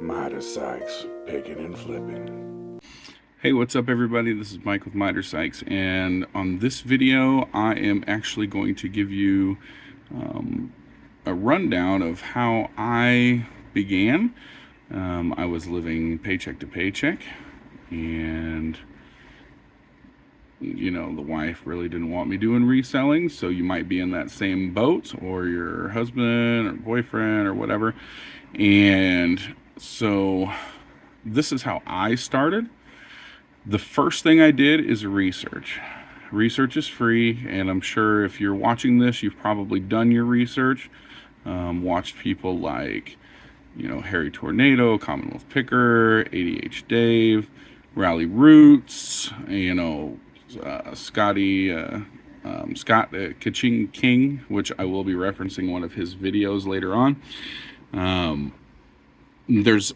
Midersikes, picking and flipping. Hey, what's up everybody? This is Mike with Midersikes, and on this video I am actually going to give you a rundown of how I began. I was living paycheck to paycheck, and the wife really didn't want me doing reselling, so you might be in that same boat, or your husband or boyfriend or whatever. And so this is how I started. The first thing I did is research. Research is free, and I'm sure if you're watching this, you've probably done your research. Watched people like, Harry Tornado, Commonwealth Picker, ADH Dave, Rally Roots, Scott Kaching King, which I will be referencing one of his videos later on. There's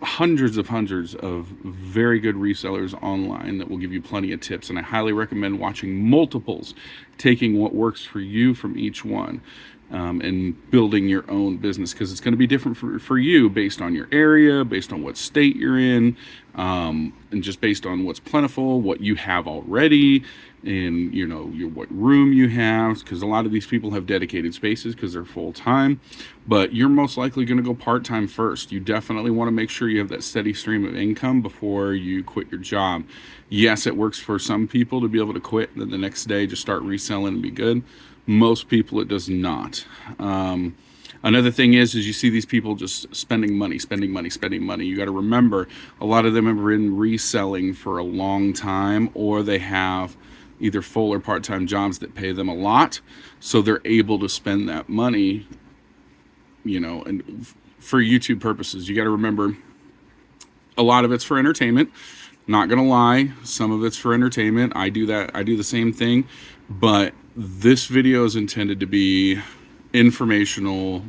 hundreds of very good resellers online that will give you plenty of tips, and I highly recommend watching multiples, taking what works for you from each one, and building your own business, because it's going to be different for you based on your area, based on what state you're in, and just based on what's plentiful, what you have already, and what room you have, because a lot of these people have dedicated spaces because they're full-time, but you're most likely going to go part-time first. You definitely want to make sure you have that steady stream of income before you quit your job. Yes, it works for some people to be able to quit and then the next day just start reselling and be good. Most people it does not. Another thing is you see these people just spending money. You got to remember, a lot of them have been reselling for a long time, or they have either full or part-time jobs that pay them a lot, so they're able to spend that money, and for YouTube purposes. You got to remember, a lot of it's for entertainment. Not gonna lie, some of it's for entertainment. I do the same thing, but this video is intended to be informational,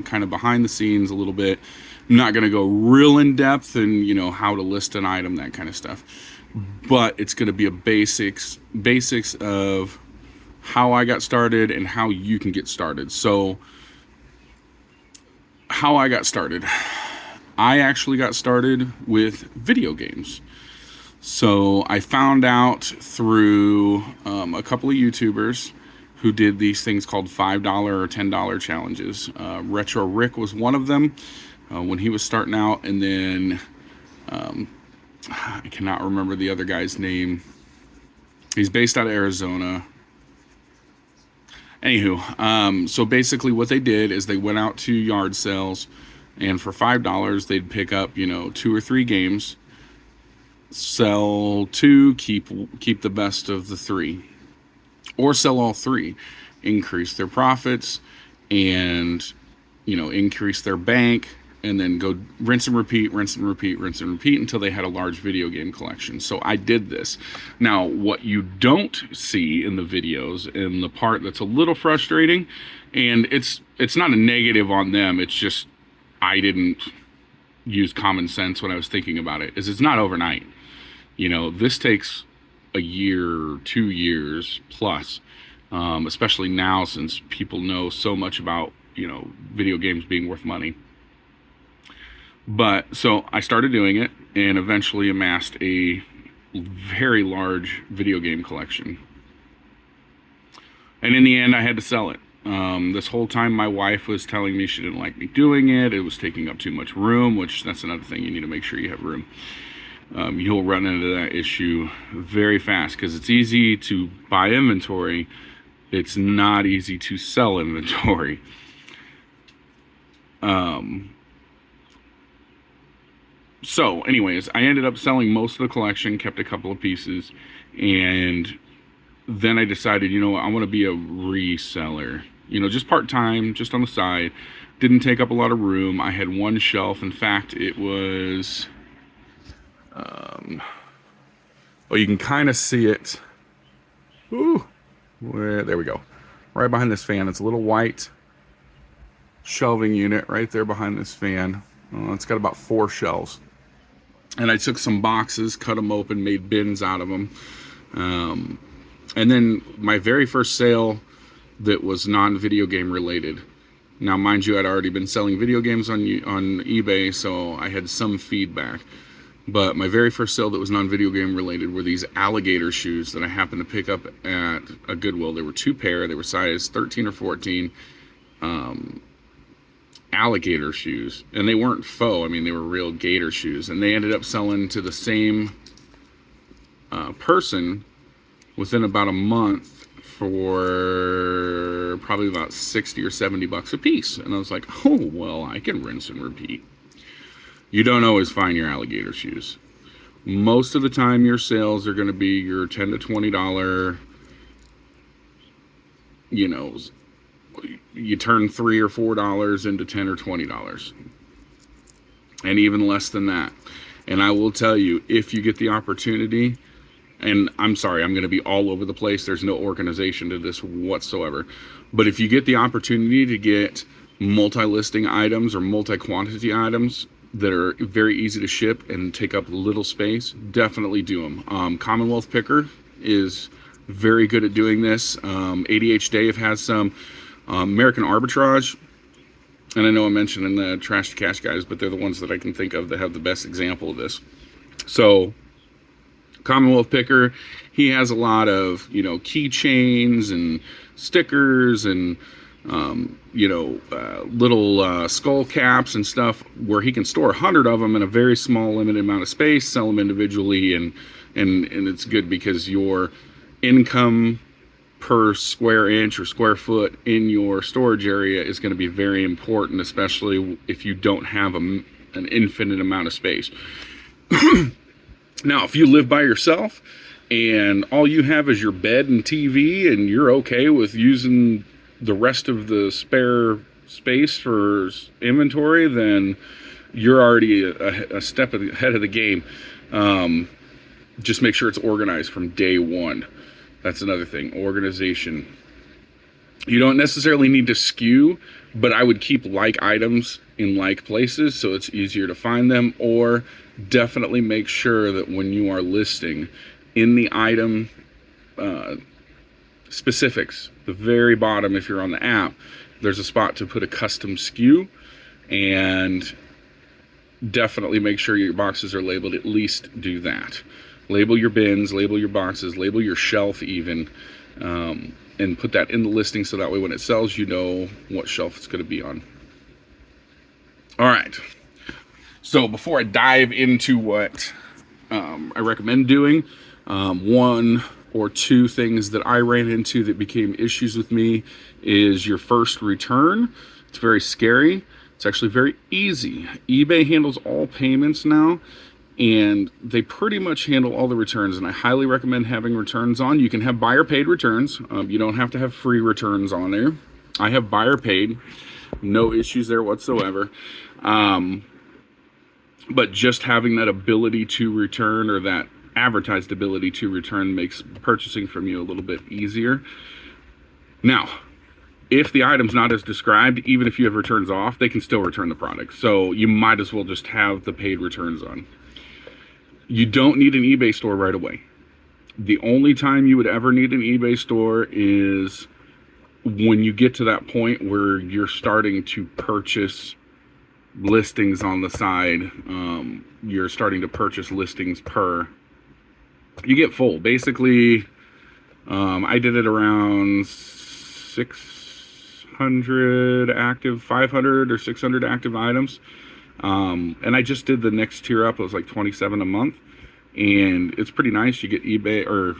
kind of behind the scenes a little bit. I'm not going to go real in depth and how to list an item, that kind of stuff, but it's going to be a basics of how I got started and how you can get started. So how I got started, I actually got started with video games. So I found out through a couple of YouTubers who did these things called $5 or $10 challenges. Retro Rick was one of them when he was starting out, and then I cannot remember the other guy's name. He's based out of Arizona. Anywho, so basically what they did is they went out to yard sales, and for $5 they'd pick up 2 or 3 games, sell 2, keep the best of the 3, or sell all 3, increase their profits, and increase their bank, and then go rinse and repeat until they had a large video game collection. So I did this. Now, what you don't see in the videos, and the part that's a little frustrating, and it's not a negative on them, it's just I didn't use common sense when I was thinking about it, is it's not overnight. This takes a year, 2 years plus, especially now, since people know so much about video games being worth money. But so I started doing it, and eventually amassed a very large video game collection, and in the end I had to sell it. This whole time my wife was telling me she didn't like me doing it. It was taking up too much room, which that's another thing. You need to make sure you have room. You'll run into that issue very fast, because it's easy to buy inventory. It's not easy to sell inventory. So anyways, I ended up selling most of the collection, kept a couple of pieces, and then I decided, I want to be a reseller, just part-time, just on the side. Didn't take up a lot of room. I had one shelf. In fact, it was, well, you can kind of see it. Ooh, there we go. Right behind this fan. It's a little white shelving unit right there behind this fan. It's got about 4 shelves. And I took some boxes, cut them open, made bins out of them. And then my very first sale that was non-video game related Now, mind you, I'd already been selling video games on eBay, so I had some feedback. But my very first sale that was non-video game related were these alligator shoes that I happened to pick up at a Goodwill. There were 2 pair. They were size 13 or 14 alligator shoes. And they weren't faux. I mean, they were real gator shoes. And they ended up selling to the same person within about a month for probably about 60 or 70 bucks a piece. And I was like, oh, well, I can rinse and repeat. You don't always find your alligator shoes. Most of the time your sales are going to be your $10 to $20, you know, you turn $3 or $4 into $10 or $20, and even less than that. And I will tell you, if you get the opportunity, and I'm sorry, I'm going to be all over the place. There's no organization to this whatsoever. But if you get the opportunity to get multi-listing items or multi-quantity items that are very easy to ship and take up little space, definitely do them. Commonwealth Picker is very good at doing this. ADH Dave has some. American Arbitrage, and I know I'm mentioning the Trash to Cash guys, but they're the ones that I can think of that have the best example of this. So Commonwealth Picker, he has a lot of, you know, keychains and stickers and little skull caps and stuff where he can store 100 of them in a very small limited amount of space, sell them individually, and it's good because your income per square inch or square foot in your storage area is going to be very important, especially if you don't have an infinite amount of space. Now, if you live by yourself and all you have is your bed and TV and you're okay with using the rest of the spare space for inventory, then you're already a step ahead of the game. Just make sure it's organized from day one. That's another thing, organization. You don't necessarily need to skew, but I would keep like items in like places so it's easier to find them, or definitely make sure that when you are listing in the item specifics, the very bottom, if you're on the app, there's a spot to put a custom SKU, and definitely make sure your boxes are labeled. At least do that. Label your bins, label your boxes, label your shelf even, and put that in the listing so that way when it sells, you know what shelf it's going to be on. All right. So before I dive into what I recommend doing, 1 or 2 things that I ran into that became issues with me is your first return. It's very scary. It's actually very easy. eBay handles all payments now, and they pretty much handle all the returns, and I highly recommend having returns on. You can have buyer paid returns. You don't have to have free returns on there. I have buyer paid, no issues there whatsoever. But just having that ability to return, or that advertised ability to return, makes purchasing from you a little bit easier. Now, if the item's not as described, even if you have returns off, they can still return the product. So you might as well just have the paid returns on. You don't need an eBay store right away. The only time you would ever need an eBay store is when you get to that point where you're starting to purchase listings on the side. You're starting to purchase listings per. You get full. Basically, I did it around 600 active, 500 or 600 active items. And I just did the next tier up. It was like $27 a month, and it's pretty nice. You get eBay, or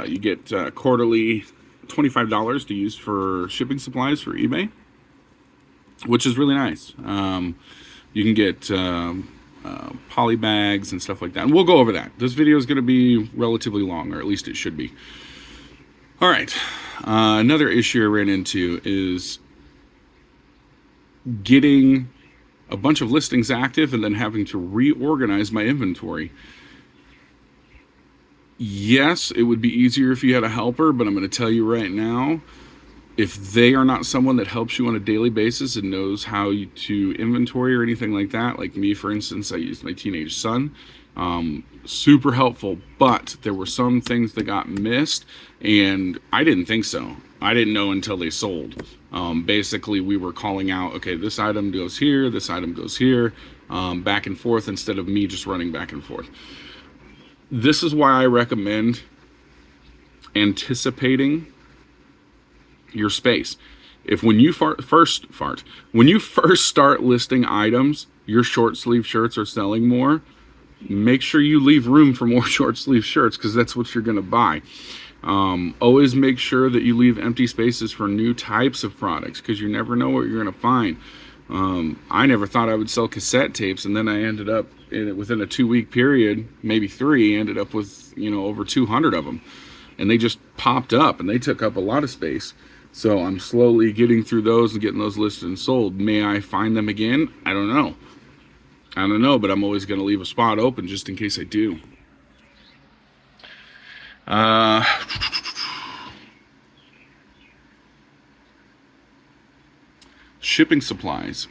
you get quarterly $25 to use for shipping supplies for eBay, which is really nice. You can get poly bags and stuff like that, and we'll go over that. This video is going to be relatively long, or at least it should be. All right. Another issue I ran into is getting a bunch of listings active and then having to reorganize my inventory. Yes, it would be easier if you had a helper, but I'm going to tell you right now, if they are not someone that helps you on a daily basis and knows how to inventory or anything like that, like me, for instance, I used my teenage son, super helpful, but there were some things that got missed, and I didn't think so. I didn't know until they sold. Basically, we were calling out, okay, this item goes here, this item goes here, back and forth, instead of me just running back and forth. This is why I recommend anticipating your space. If when you when you first start listing items, your short sleeve shirts are selling more, make sure you leave room for more short sleeve shirts, because that's what you're going to buy. Always make sure that you leave empty spaces for new types of products, because you never know what you're going to find. I never thought I would sell cassette tapes, and then I ended up within a 2-week period, maybe 3, ended up with over 200 of them, and they just popped up and they took up a lot of space. So I'm slowly getting through those and getting those listed and sold. May I find them again? I don't know, but I'm always going to leave a spot open just in case I do. Shipping supplies.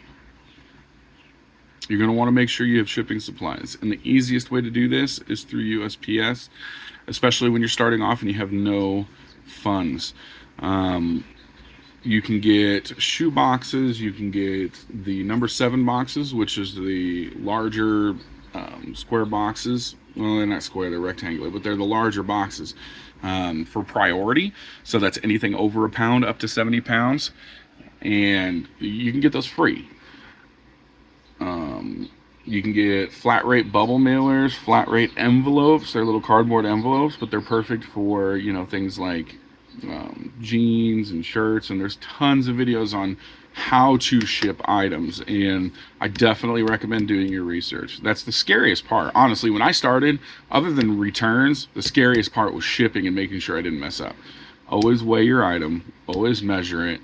You're going to want to make sure you have shipping supplies. And the easiest way to do this is through USPS, especially when you're starting off and you have no funds. You can get shoe boxes. You can get the number 7 boxes, which is the larger square boxes. Well, they're not square, they're rectangular, but they're the larger boxes for priority. So that's anything over a pound up to 70 pounds. And you can get those free. You can get flat rate bubble mailers, flat rate envelopes. They're little cardboard envelopes, but they're perfect for, things like jeans and shirts. And there's tons of videos on how to ship items. And I definitely recommend doing your research. That's the scariest part. Honestly, when I started, other than returns, the scariest part was shipping and making sure I didn't mess up. Always weigh your item, always measure it.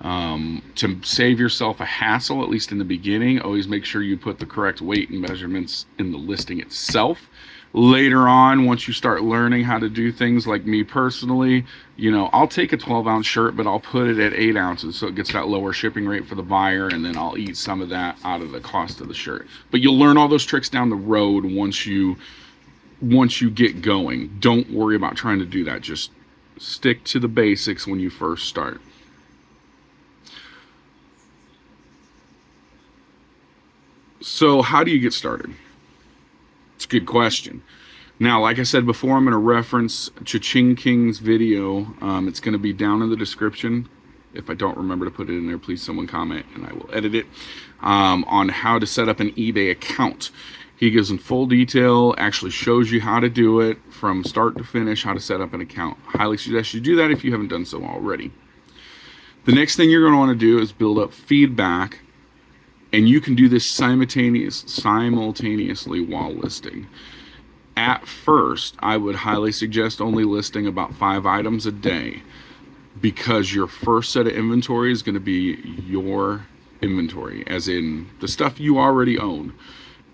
To save yourself a hassle, at least in the beginning, always make sure you put the correct weight and measurements in the listing itself. Later on, once you start learning how to do things, like me personally, I'll take a 12-ounce shirt, but I'll put it at 8 ounces so it gets that lower shipping rate for the buyer, and then I'll eat some of that out of the cost of the shirt. But you'll learn all those tricks down the road once you get going. Don't worry about trying to do that. Just stick to the basics when you first start. So how do you get started? It's a good question. Now, like I said before, I'm going to reference Cha-Ching King's video. It's going to be down in the description. If I don't remember to put it in there, please someone comment and I will edit it, on how to set up an eBay account. He gives in full detail, actually shows you how to do it from start to finish, how to set up an account. Highly suggest you do that if you haven't done so already. The next thing you're going to want to do is build up feedback. And you can do this simultaneously while listing. At first, I would highly suggest only listing about 5 items a day, because your first set of inventory is going to be your inventory, as in the stuff you already own.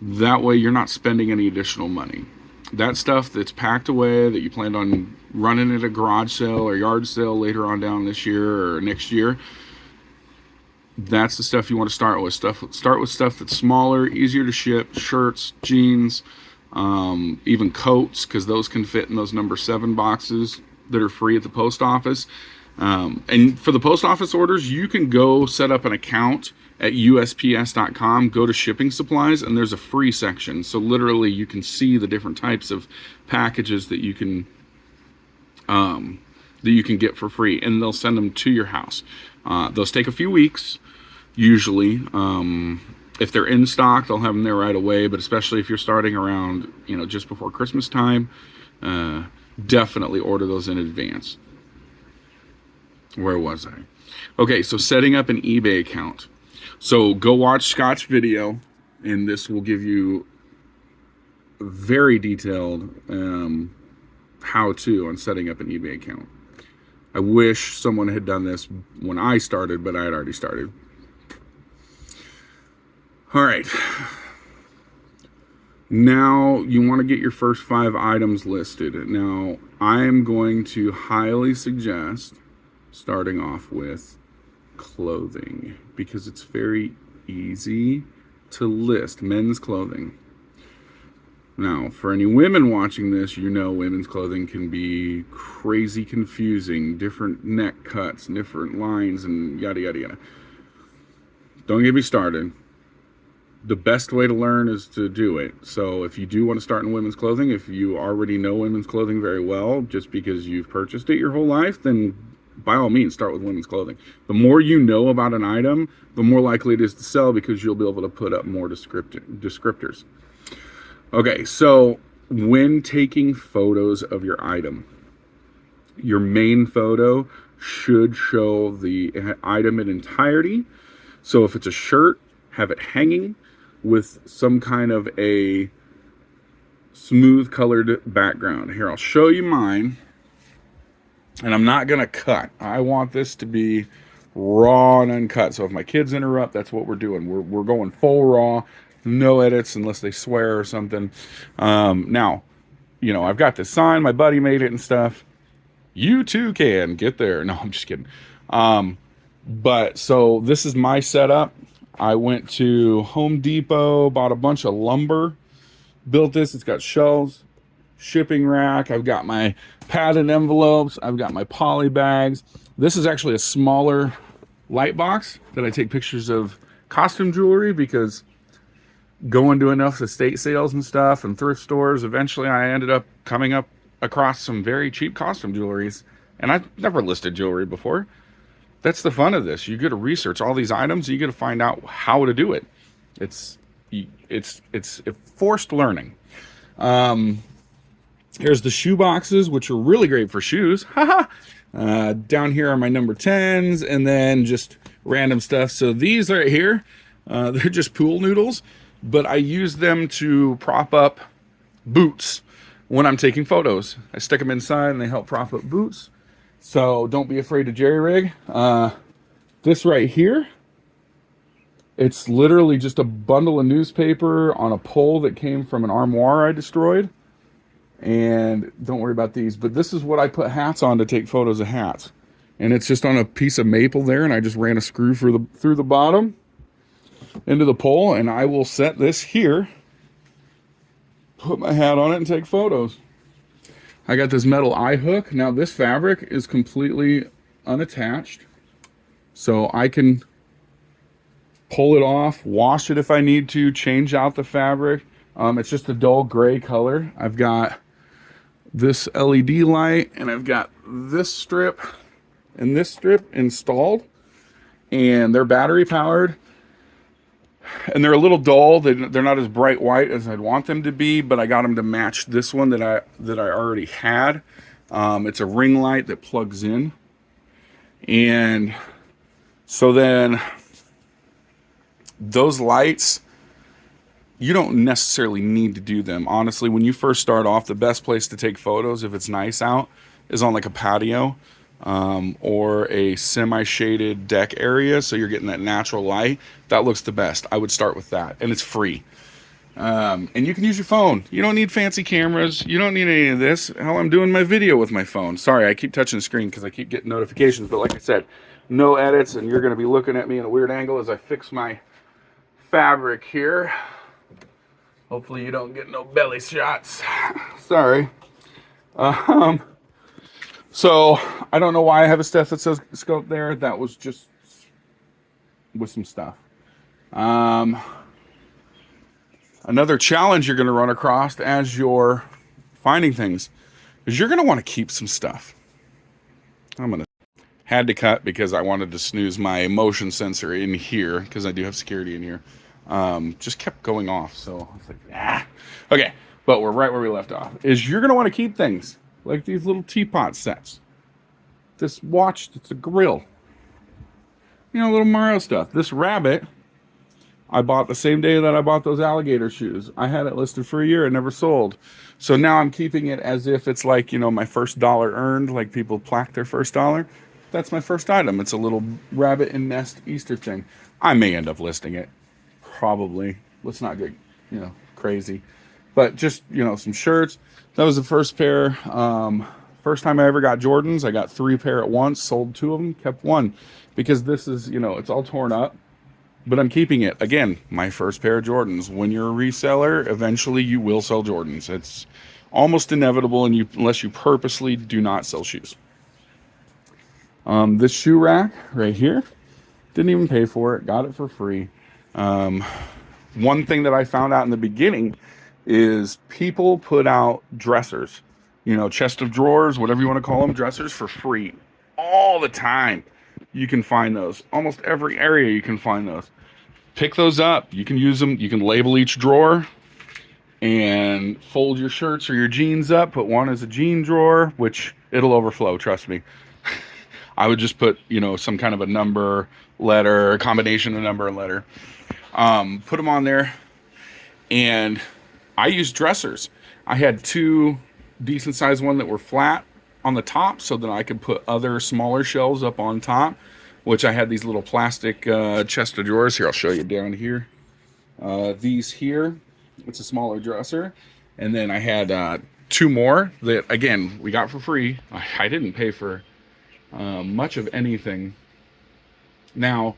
That way you're not spending any additional money. That stuff that's packed away that you planned on running at a garage sale or yard sale later on down this year or next year, that's the stuff you want to start with. Start with stuff that's smaller, easier to ship, shirts, jeans, even coats, because those can fit in those number 7 boxes that are free at the post office. And for the post office orders, you can go set up an account at USPS.com, go to shipping supplies, and there's a free section. So literally you can see the different types of packages that you can get for free, and they'll send them to your house. Those take a few weeks, usually. If they're in stock, they'll have them there right away, but especially if you're starting around, just before Christmas time, definitely order those in advance. Where was I? Okay, so setting up an eBay account. So go watch Scott's video, and this will give you a very detailed how-to on setting up an eBay account. I wish someone had done this when I started, but I had already started. All right. Now you want to get your first 5 items listed. Now I'm going to highly suggest starting off with clothing, because it's very easy to list men's clothing. Now, for any women watching this, you know women's clothing can be crazy confusing, different neck cuts, different lines, and yada, yada, yada. Don't get me started. The best way to learn is to do it. So if you do want to start in women's clothing, if you already know women's clothing very well, just because you've purchased it your whole life, then by all means, start with women's clothing. The more you know about an item, the more likely it is to sell, because you'll be able to put up more descriptors. Okay, so when taking photos of your item, your main photo should show the item in entirety. So if it's a shirt, have it hanging with some kind of a smooth colored background. Here, I'll show you mine. And I'm not gonna cut. I want this to be raw and uncut. So if my kids interrupt, that's what we're doing. We're going full raw, no edits unless they swear or something. Now, you know, I've got this sign. My buddy made it and stuff. You too can get there. No, I'm just kidding. But so this is my setup. I went to Home Depot, bought a bunch of lumber, built this. It's got shelves, shipping rack. I've got my padded envelopes. I've got my poly bags. This is actually a smaller light box that I take pictures of costume jewelry, because going to enough estate sales and stuff and thrift stores, eventually I ended up coming up across some very cheap costume jewelries. And I've never listed jewelry before. That's the fun of this. You get to research all these items. You get to find out how to do it. It's forced learning. Here's the shoe boxes, which are really great for shoes. Down here are my number 10s, and then just random stuff. So these right here, they're just pool noodles, but I use them to prop up boots when I'm taking photos. I stick them inside and they help prop up boots. So don't be afraid to jerry rig. This right here, it's literally just a bundle of newspaper on a pole that came from an armoire I destroyed. And don't worry about these, but this is what I put hats on to take photos of hats. And it's just on a piece of maple there, and I just ran a screw through the bottom into the pole, and I will set this here, put my hat on it, and take photos. I got this metal eye hook. Now this fabric is completely unattached, so I can pull it off, wash it if I need to, change out the fabric. It's just a dull gray color. I've got this LED light, and I've got this strip and this strip installed, and they're battery powered, and they're a little dull. They're not as bright white as I'd want them to be, but I got them to match this one that I already had. It's a ring light that plugs in, and so then those lights, you don't necessarily need to do them. Honestly, when you first start off, the best place to take photos, if it's nice out, is on like a patio or a semi-shaded deck area, so you're getting that natural light. That looks the best. I would start with that, and it's free. And you can use your phone. You don't need fancy cameras. You don't need any of this. Hell, I'm doing my video with my phone. Sorry, I keep touching the screen because I keep getting notifications, but like I said, no edits, and you're going to be looking at me in a weird angle as I fix my fabric here. Hopefully you don't get no belly shots. Sorry. So I don't know why I have a stethoscope there. That was just with some stuff. Another challenge you're going to run across as you're finding things is you're going to want to keep some stuff. Had to cut because I wanted to snooze my motion sensor in here, because I do have security in here. Just kept going off, so I was like, okay, but we're right where we left off. Is you're gonna want to keep things like these little teapot sets, this watch that's a grill, you know, little Mario stuff. This rabbit I bought the same day that I bought those alligator shoes. I had it listed for a year and never sold, so now I'm keeping it as if it's like, you know, my first dollar earned, like people plaque their first dollar. That's my first item. It's a little rabbit and nest Easter thing. I may end up listing it. Probably. Let's not get, you know, crazy. But just, you know, some shirts. That was the first pair. First time I ever got Jordans. I got 3 pair at once, sold 2 of them, kept 1. Because this is, you know, it's all torn up. but I'm keeping it. Again, my first pair of Jordans. When you're a reseller, eventually you will sell Jordans. It's almost inevitable, and unless you purposely do not sell shoes. This shoe rack right here, didn't even pay for it, got it for free. One thing that I found out in the beginning is people put out dressers, chest of drawers, whatever you want to call them, dressers for free all the time. You can find those. Almost every area you can find those. Pick those up. You can use them. You can label each drawer and fold your shirts or your jeans up. Put one as a jean drawer, which it'll overflow, trust me. I would just put, some kind of a number, letter, a combination of number and letter. Put them on there. And I used dressers. I had 2 decent sized ones that were flat on the top so that I could put other smaller shelves up on top, which I had these little plastic chest of drawers. Here, I'll show you down here. These here, it's a smaller dresser. And then I had 2 more that, again, we got for free. I didn't pay for much of anything. Now,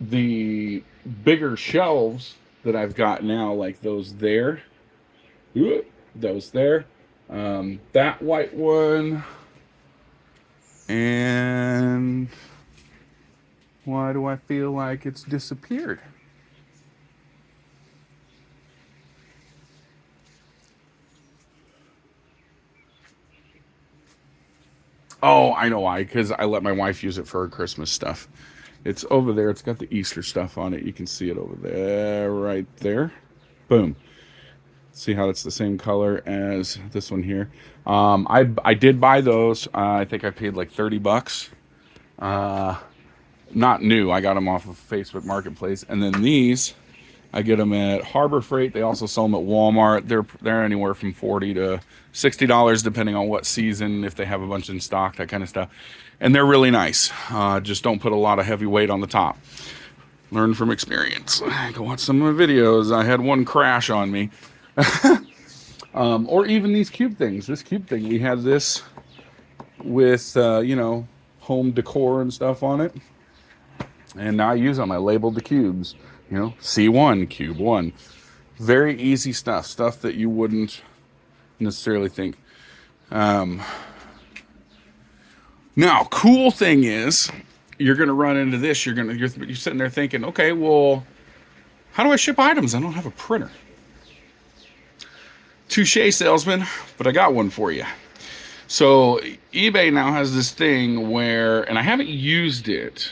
the bigger shelves that I've got now, like those there, that white one, and why do I feel like it's disappeared? Oh, I know why, because I let my wife use it for her Christmas stuff. It's over there. It's got the Easter stuff on it. You can see it over there, right there. Boom. See how it's the same color as this one here. I did buy those. I think I paid like $30. Not new. I got them off of Facebook Marketplace. And then these, I get them at Harbor Freight. They also sell them at Walmart. They're anywhere from $40 to $60 depending on what season, if they have a bunch in stock, that kind of stuff. And they're really nice. Just don't put a lot of heavy weight on the top. Learn from experience. Go watch some of my videos. I had one crash on me. Or even these cube things. This cube thing, we had this with home decor and stuff on it, and now I use them. I labeled the cubes, C1, cube 1. Very easy stuff that you wouldn't necessarily think. Now, cool thing is, you're gonna run into this. You're sitting there thinking, okay, well, how do I ship items? I don't have a printer. Touche, salesman, but I got one for you. So eBay now has this thing where, and I haven't used it,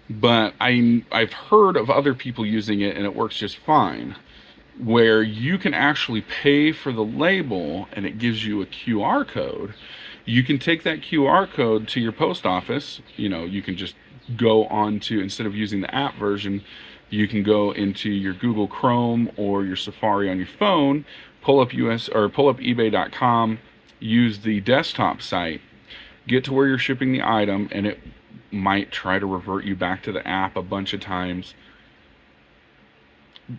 but I've heard of other people using it and it works just fine, where you can actually pay for the label and it gives you a QR code. You can take that QR code to your post office. You can just go on to, instead of using the app version, you can go into your Google Chrome or your Safari on your phone, pull up ebay.com, use the desktop site, get to where you're shipping the item, and it might try to revert you back to the app a bunch of times.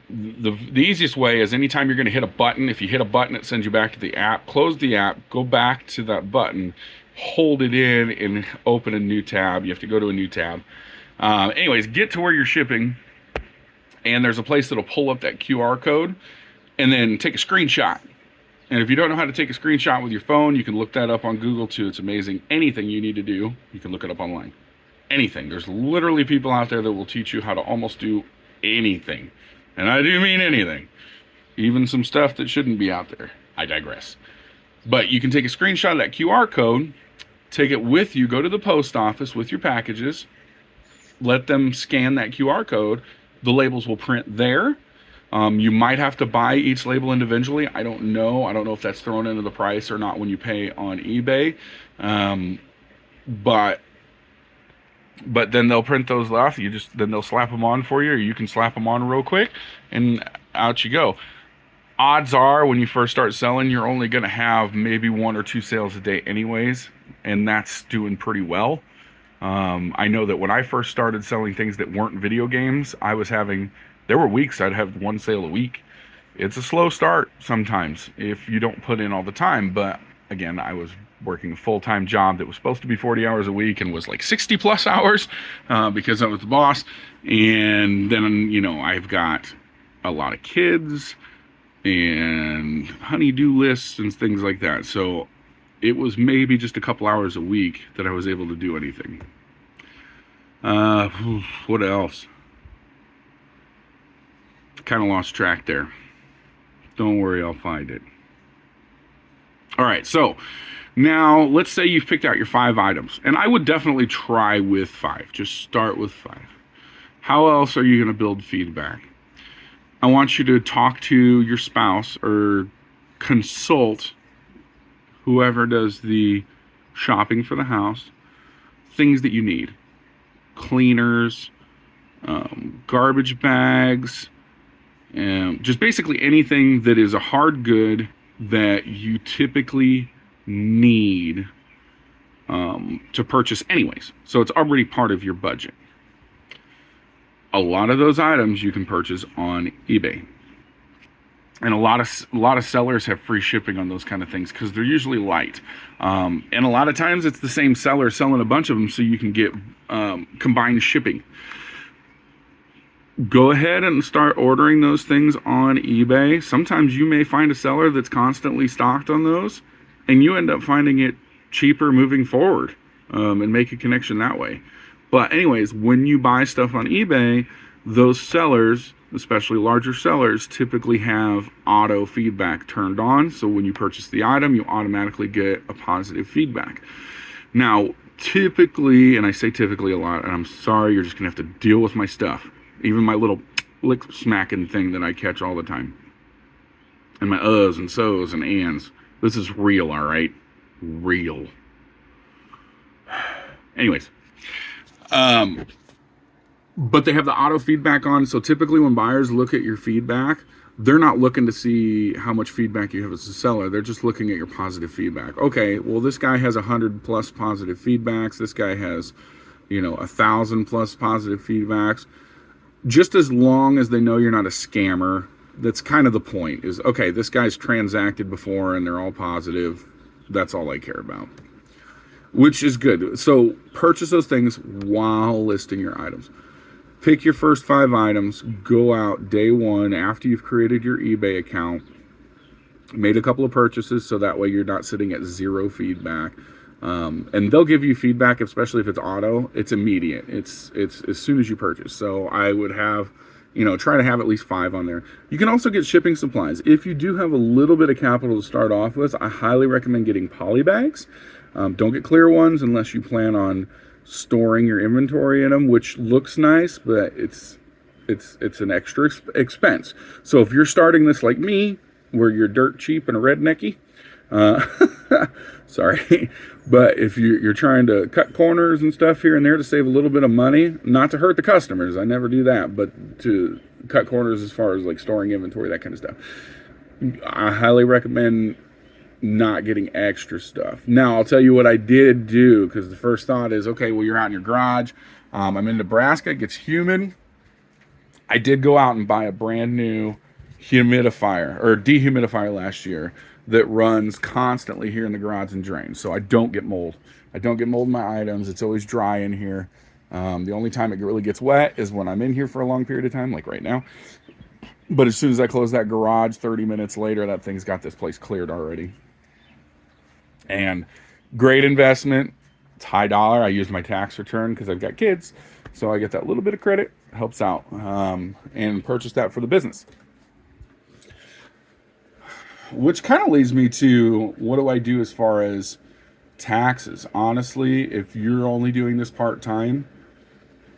The easiest way is anytime you're going to hit a button, if you hit a button, it sends you back to the app. Close the app, go back to that button, hold it in, and open a new tab. You have to go to a new tab. Anyways, get to where you're shipping, and there's a place that'll pull up that QR code, and then take a screenshot. And if you don't know how to take a screenshot with your phone, you can look that up on Google too. It's amazing. Anything you need to do, you can look it up online. Anything. There's literally people out there that will teach you how to almost do anything. And I do mean anything. Even some stuff that shouldn't be out there. I digress. But you can take a screenshot of that QR code, take it with you, go to the post office with your packages, let them scan that QR code. The labels will print there. You might have to buy each label individually. I don't know. I don't know if that's thrown into the price or not when you pay on eBay. But then they'll print those off. Then they'll slap them on for you, or you can slap them on real quick, and out you go. Odds are, when you first start selling, you're only going to have maybe 1 or 2 sales a day anyways, and that's doing pretty well. I know that when I first started selling things that weren't video games, there were weeks I'd have 1 sale a week. It's a slow start sometimes if you don't put in all the time, but again, I was working a full-time job that was supposed to be 40 hours a week and was like 60 plus hours because I was the boss. And then, you know, I've got a lot of kids and honey-do lists and things like that. So it was maybe just a couple hours a week that I was able to do anything. What else? Kind of lost track there. Don't worry, I'll find it. All right, so now let's say you've picked out your 5 items, and I would definitely try with 5. Just start with 5. How else are you going to build feedback? I want you to talk to your spouse or consult whoever does the shopping for the house, things that you need. Cleaners, garbage bags, just basically anything that is a hard good that you typically need to purchase anyways. So it's already part of your budget. A lot of those items you can purchase on eBay. And a lot of sellers have free shipping on those kind of things because they're usually light. And a lot of times it's the same seller selling a bunch of them, so you can get combined shipping. Go ahead and start ordering those things on eBay. Sometimes you may find a seller that's constantly stocked on those, and you end up finding it cheaper moving forward and make a connection that way. But anyways, when you buy stuff on eBay, those sellers, especially larger sellers, typically have auto feedback turned on. So when you purchase the item, you automatically get a positive feedback. Now, typically, and I say typically a lot, and I'm sorry, you're just going to have to deal with my stuff. Even my little lick smacking thing that I catch all the time. And my uhs and so's and ands. This is real, all right? Real. Anyways. But they have the auto feedback on, so typically when buyers look at your feedback, they're not looking to see how much feedback you have as a seller. They're just looking at your positive feedback. Okay, well, this guy has 100 plus positive feedbacks. This guy has, 1,000 plus positive feedbacks. Just as long as they know you're not a scammer, that's kind of the point. Is, okay, this guy's transacted before and they're all positive. That's all I care about. Which is good. So purchase those things while listing your items. Pick your first 5 items, go out day 1 after you've created your eBay account, made a couple of purchases, so that way you're not sitting at 0 feedback. And they'll give you feedback, especially if it's auto. It's immediate. It's as soon as you purchase. So I would have, try to have at least 5 on there. You can also get shipping supplies. If you do have a little bit of capital to start off with, I highly recommend getting poly bags. Don't get clear ones unless you plan on storing your inventory in them, which looks nice, but it's an extra expense. So if you're starting this like me, where you're dirt cheap and a rednecky, sorry, but if you're trying to cut corners and stuff here and there to save a little bit of money, not to hurt the customers, I never do that, but to cut corners as far as like storing inventory, that kind of stuff, I highly recommend not getting extra stuff. Now, I'll tell you what I did do, because the first thought is, okay, well, you're out in your garage. I'm in Nebraska. It gets humid. I did go out and buy a brand new humidifier or dehumidifier last year that runs constantly here in the garage and drains, so I don't get mold. I don't get mold in my items. It's always dry in here. The only time it really gets wet is when I'm in here for a long period of time, like right now. But as soon as I close that garage, 30 minutes later, that thing's got this place cleared already. And great investment. It's high dollar. I use my tax return because I've got kids, so I get that little bit of credit. Helps out, and purchase that for the business. Which kind of leads me to, what do I do as far as taxes? Honestly, if you're only doing this part-time,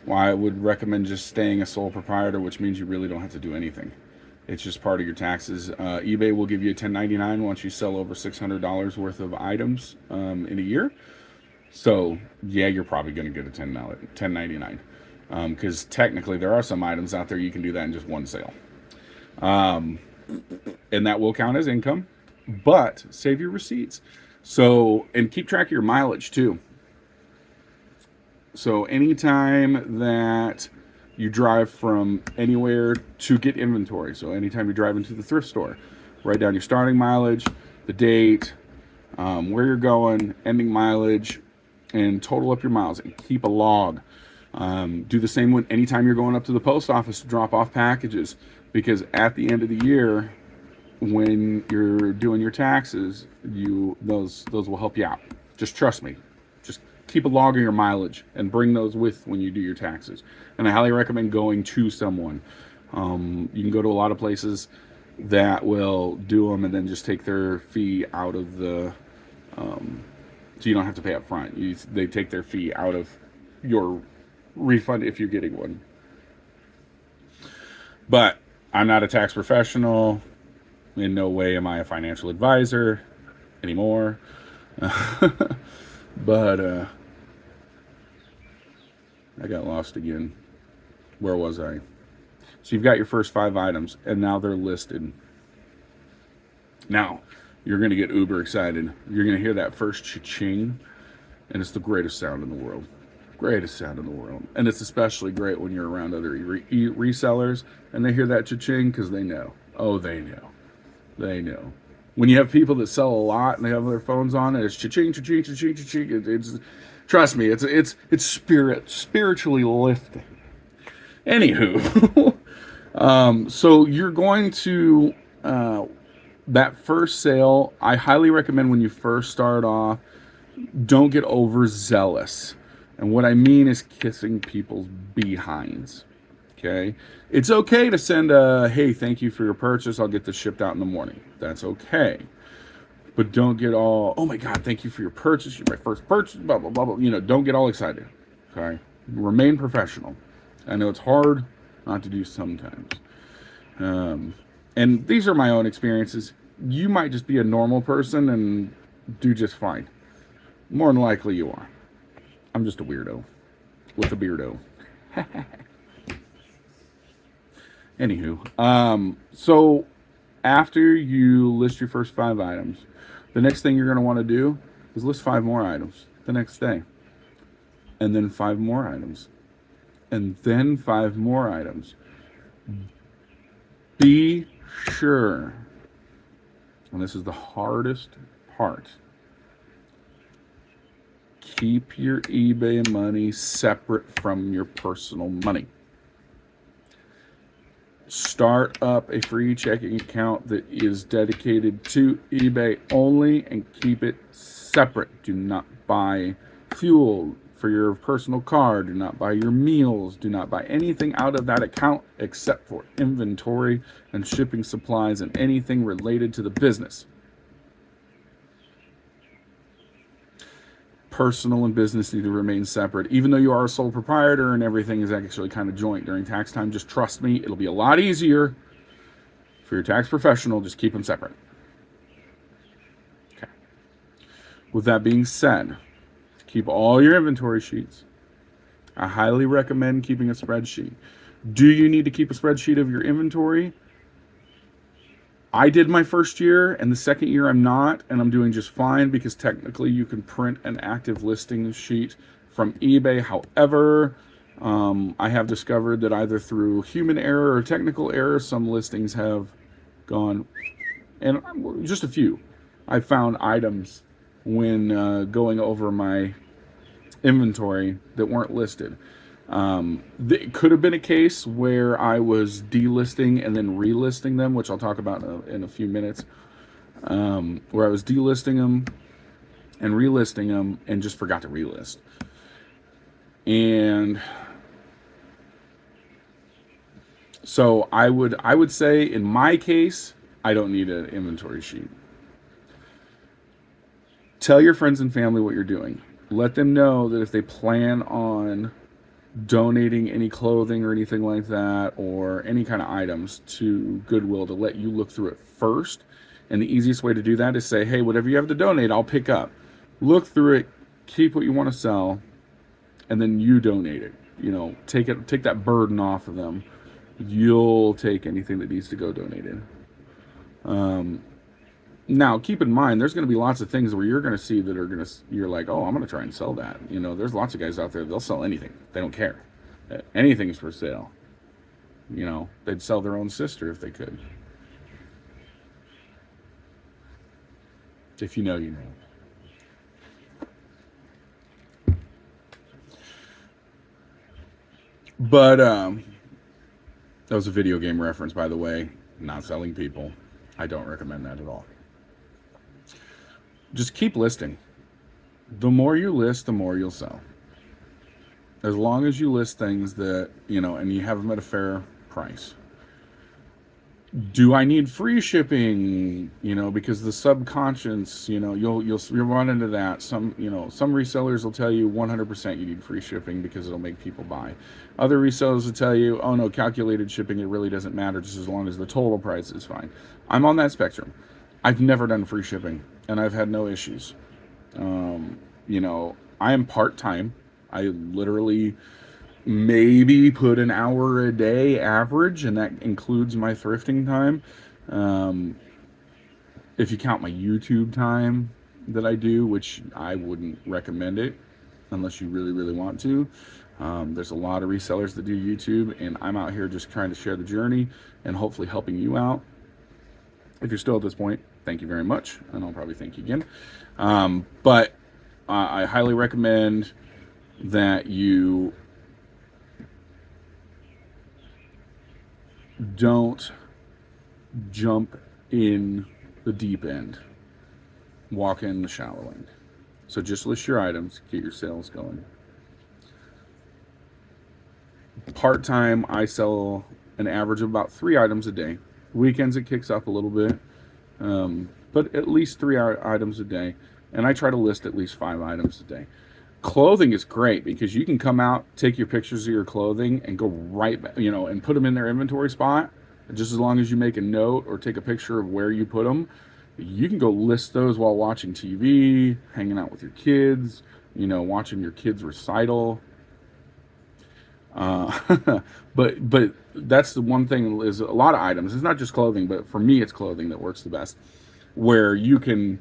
well, I would recommend just staying a sole proprietor, which means you really don't have to do anything. It's just part of your taxes. eBay will give you a 1099 once you sell over $600 worth of items in a year. So, yeah, you're probably going to get a 1099. Because technically there are some items out there you can do that in just one sale. And that will count as income. But save your receipts. So, and keep track of your mileage too. So anytime that you drive from anywhere to get inventory. So anytime you drive into the thrift store, write down your starting mileage, the date, where you're going, ending mileage, and total up your miles and keep a log. Do the same when anytime you're going up to the post office to drop off packages, because at the end of the year, when you're doing your taxes, those will help you out. Just trust me. Just keep a log of your mileage and bring those with when you do your taxes. And I highly recommend going to someone. You can go to a lot of places that will do them and then just take their fee out of the so you don't have to pay up front. They take their fee out of your refund if you're getting one. But I'm not a tax professional. In no way am I a financial advisor anymore. But I got lost again. Where was I? So you've got your first 5 items, and now they're listed. Now, you're going to get uber excited. You're going to hear that first cha-ching, and it's the greatest sound in the world. Greatest sound in the world. And it's especially great when you're around other resellers, and they hear that cha-ching because they know. Oh, they know. They know. When you have people that sell a lot and they have their phones on, and it's cha-ching, cha-ching, cha-ching, cha-ching, it's trust me, it's spiritually lifting. Anywho, so you're going to that first sale. I highly recommend when you first start off, don't get overzealous. And what I mean is kissing people's behinds. Okay, it's okay to send a hey, thank you for your purchase. I'll get this shipped out in the morning. That's okay. But don't get all, oh my God, thank you for your purchase. You're my first purchase, blah, blah, blah, blah. You know, don't get all excited. Okay, remain professional. I know it's hard not to do sometimes. And these are my own experiences. You might just be a normal person and do just fine. More than likely you are. I'm just a weirdo with a beardo. Anywho, so after you list your first 5 items, the next thing you're going to want to do is list 5 more items the next day. And then 5 more items. And then 5 more items. Be sure, and this is the hardest part, keep your eBay money separate from your personal money. Start up a free checking account that is dedicated to eBay only and keep it separate. Do not buy fuel for your personal car. Do not buy your meals. Do not buy anything out of that account except for inventory and shipping supplies and anything related to the business. Personal and business need to remain separate. Even though you are a sole proprietor and everything is actually kind of joint during tax time, just trust me, it'll be a lot easier for your tax professional. Just keep them separate. Okay. With that being said, keep all your inventory sheets. I highly recommend keeping a spreadsheet. Do you need to keep a spreadsheet of your inventory? I did my first year, and the second year I'm not, and I'm doing just fine because technically you can print an active listing sheet from eBay. However, I have discovered that either through human error or technical error, some listings have gone, and just a few. I found items when going over my inventory that weren't listed. It could have been a case where I was delisting and then relisting them, which I'll talk about in a few minutes, where I was delisting them and relisting them and just forgot to relist. And so I would say in my case, I don't need an inventory sheet. Tell your friends and family what you're doing. Let them know that if they plan on donating any clothing or anything like that, or any kind of items to Goodwill, to let you look through it first. And the easiest way to do that is say, hey, whatever you have to donate, I'll pick up. Look through it, keep what you want to sell, and then you donate it. You know, take that burden off of them. You'll take anything that needs to go donated. Now, keep in mind, there's going to be lots of things where you're going to see that are you're like, oh, I'm going to try and sell that. You know, there's lots of guys out there, they'll sell anything. They don't care. Anything's for sale. You know, they'd sell their own sister if they could. If you know, you know. But that was a video game reference, by the way. Not selling people. I don't recommend that at all. Just keep listing. The more you list, the more you'll sell. As long as you list things that, and you have them at a fair price. Do I need free shipping? Because the subconscious, you'll run into that. Some resellers will tell you 100% you need free shipping because it'll make people buy. Other resellers will tell you, oh no, calculated shipping, it really doesn't matter just as long as the total price is fine. I'm on that spectrum. I've never done free shipping and I've had no issues. I am part-time. I literally maybe put an hour a day average, and that includes my thrifting time. If you count my YouTube time that I do, which I wouldn't recommend it unless you really, really want to. There's a lot of resellers that do YouTube, and I'm out here just trying to share the journey and hopefully helping you out. If you're still at this point, thank you very much, and I'll probably thank you again. But I highly recommend that you don't jump in the deep end. Walk in the shallow end. So just list your items, get your sales going. Part-time, I sell an average of about 3 items a day. Weekends, it kicks up a little bit, but at least 3 items a day. And I try to list at least 5 items a day. Clothing is great because you can come out, take your pictures of your clothing, and go right back, and put them in their inventory spot. Just as long as you make a note or take a picture of where you put them, you can go list those while watching TV, hanging out with your kids, watching your kids' recital. But that's the one thing is a lot of items. It's not just clothing, but for me, it's clothing that works the best, where you can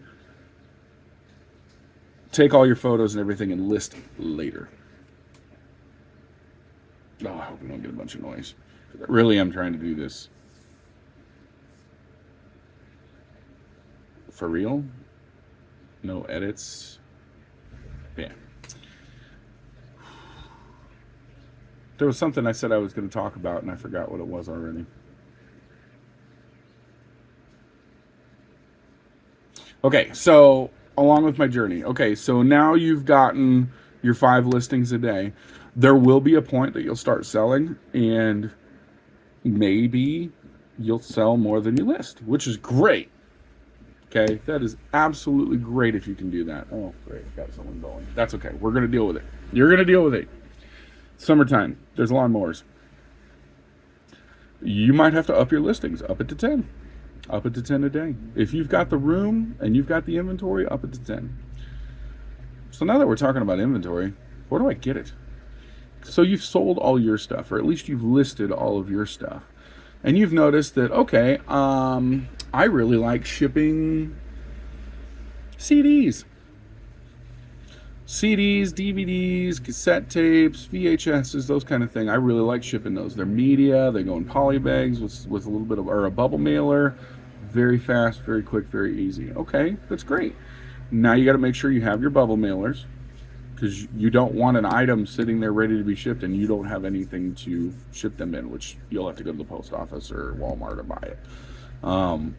take all your photos and everything and list later. Oh, I hope we don't get a bunch of noise. I really am trying to do this for real. No edits. Yeah. There was something I said I was going to talk about and I forgot what it was already. Okay, so along with my journey. Okay, so now you've gotten your 5 listings a day. There will be a point that you'll start selling, and maybe you'll sell more than you list, which is great. Okay, that is absolutely great if you can do that. Oh, great, got someone going. That's okay. We're going to deal with it. You're going to deal with it. Summertime, there's lawnmowers. You might have to up your listings, up it to 10. Up it to 10 a day. If you've got the room and you've got the inventory, up it to 10. So now that we're talking about inventory, where do I get it? So you've sold all your stuff, or at least you've listed all of your stuff. And you've noticed that, okay, I really like shipping CDs. CDs, DVDs, cassette tapes, VHSs, those kind of thing. I really like shipping those. They're media. They go in poly bags with a little bit of, or a bubble mailer. Very fast, very quick, very easy. Okay, that's great. Now you got to make sure you have your bubble mailers, because you don't want an item sitting there ready to be shipped and you don't have anything to ship them in, which you'll have to go to the post office or Walmart to buy it.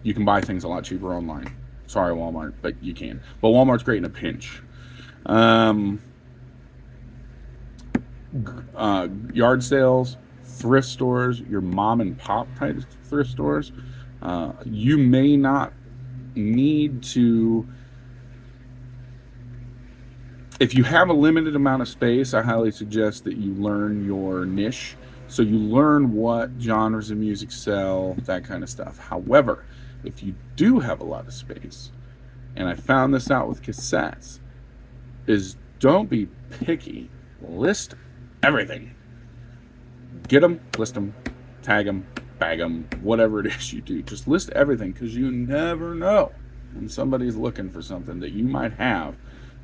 You can buy things a lot cheaper online. Sorry, Walmart, but you can. But Walmart's great in a pinch. Yard sales, thrift stores, your mom and pop type thrift stores. You may not need to, if you have a limited amount of space, I highly suggest that you learn your niche. So you learn what genres of music sell, that kind of stuff. However, if you do have a lot of space, and I found this out with cassettes, is don't be picky. List everything. Get them, list them, tag them, bag them, whatever it is you do. Just list everything, because you never know when somebody's looking for something that you might have,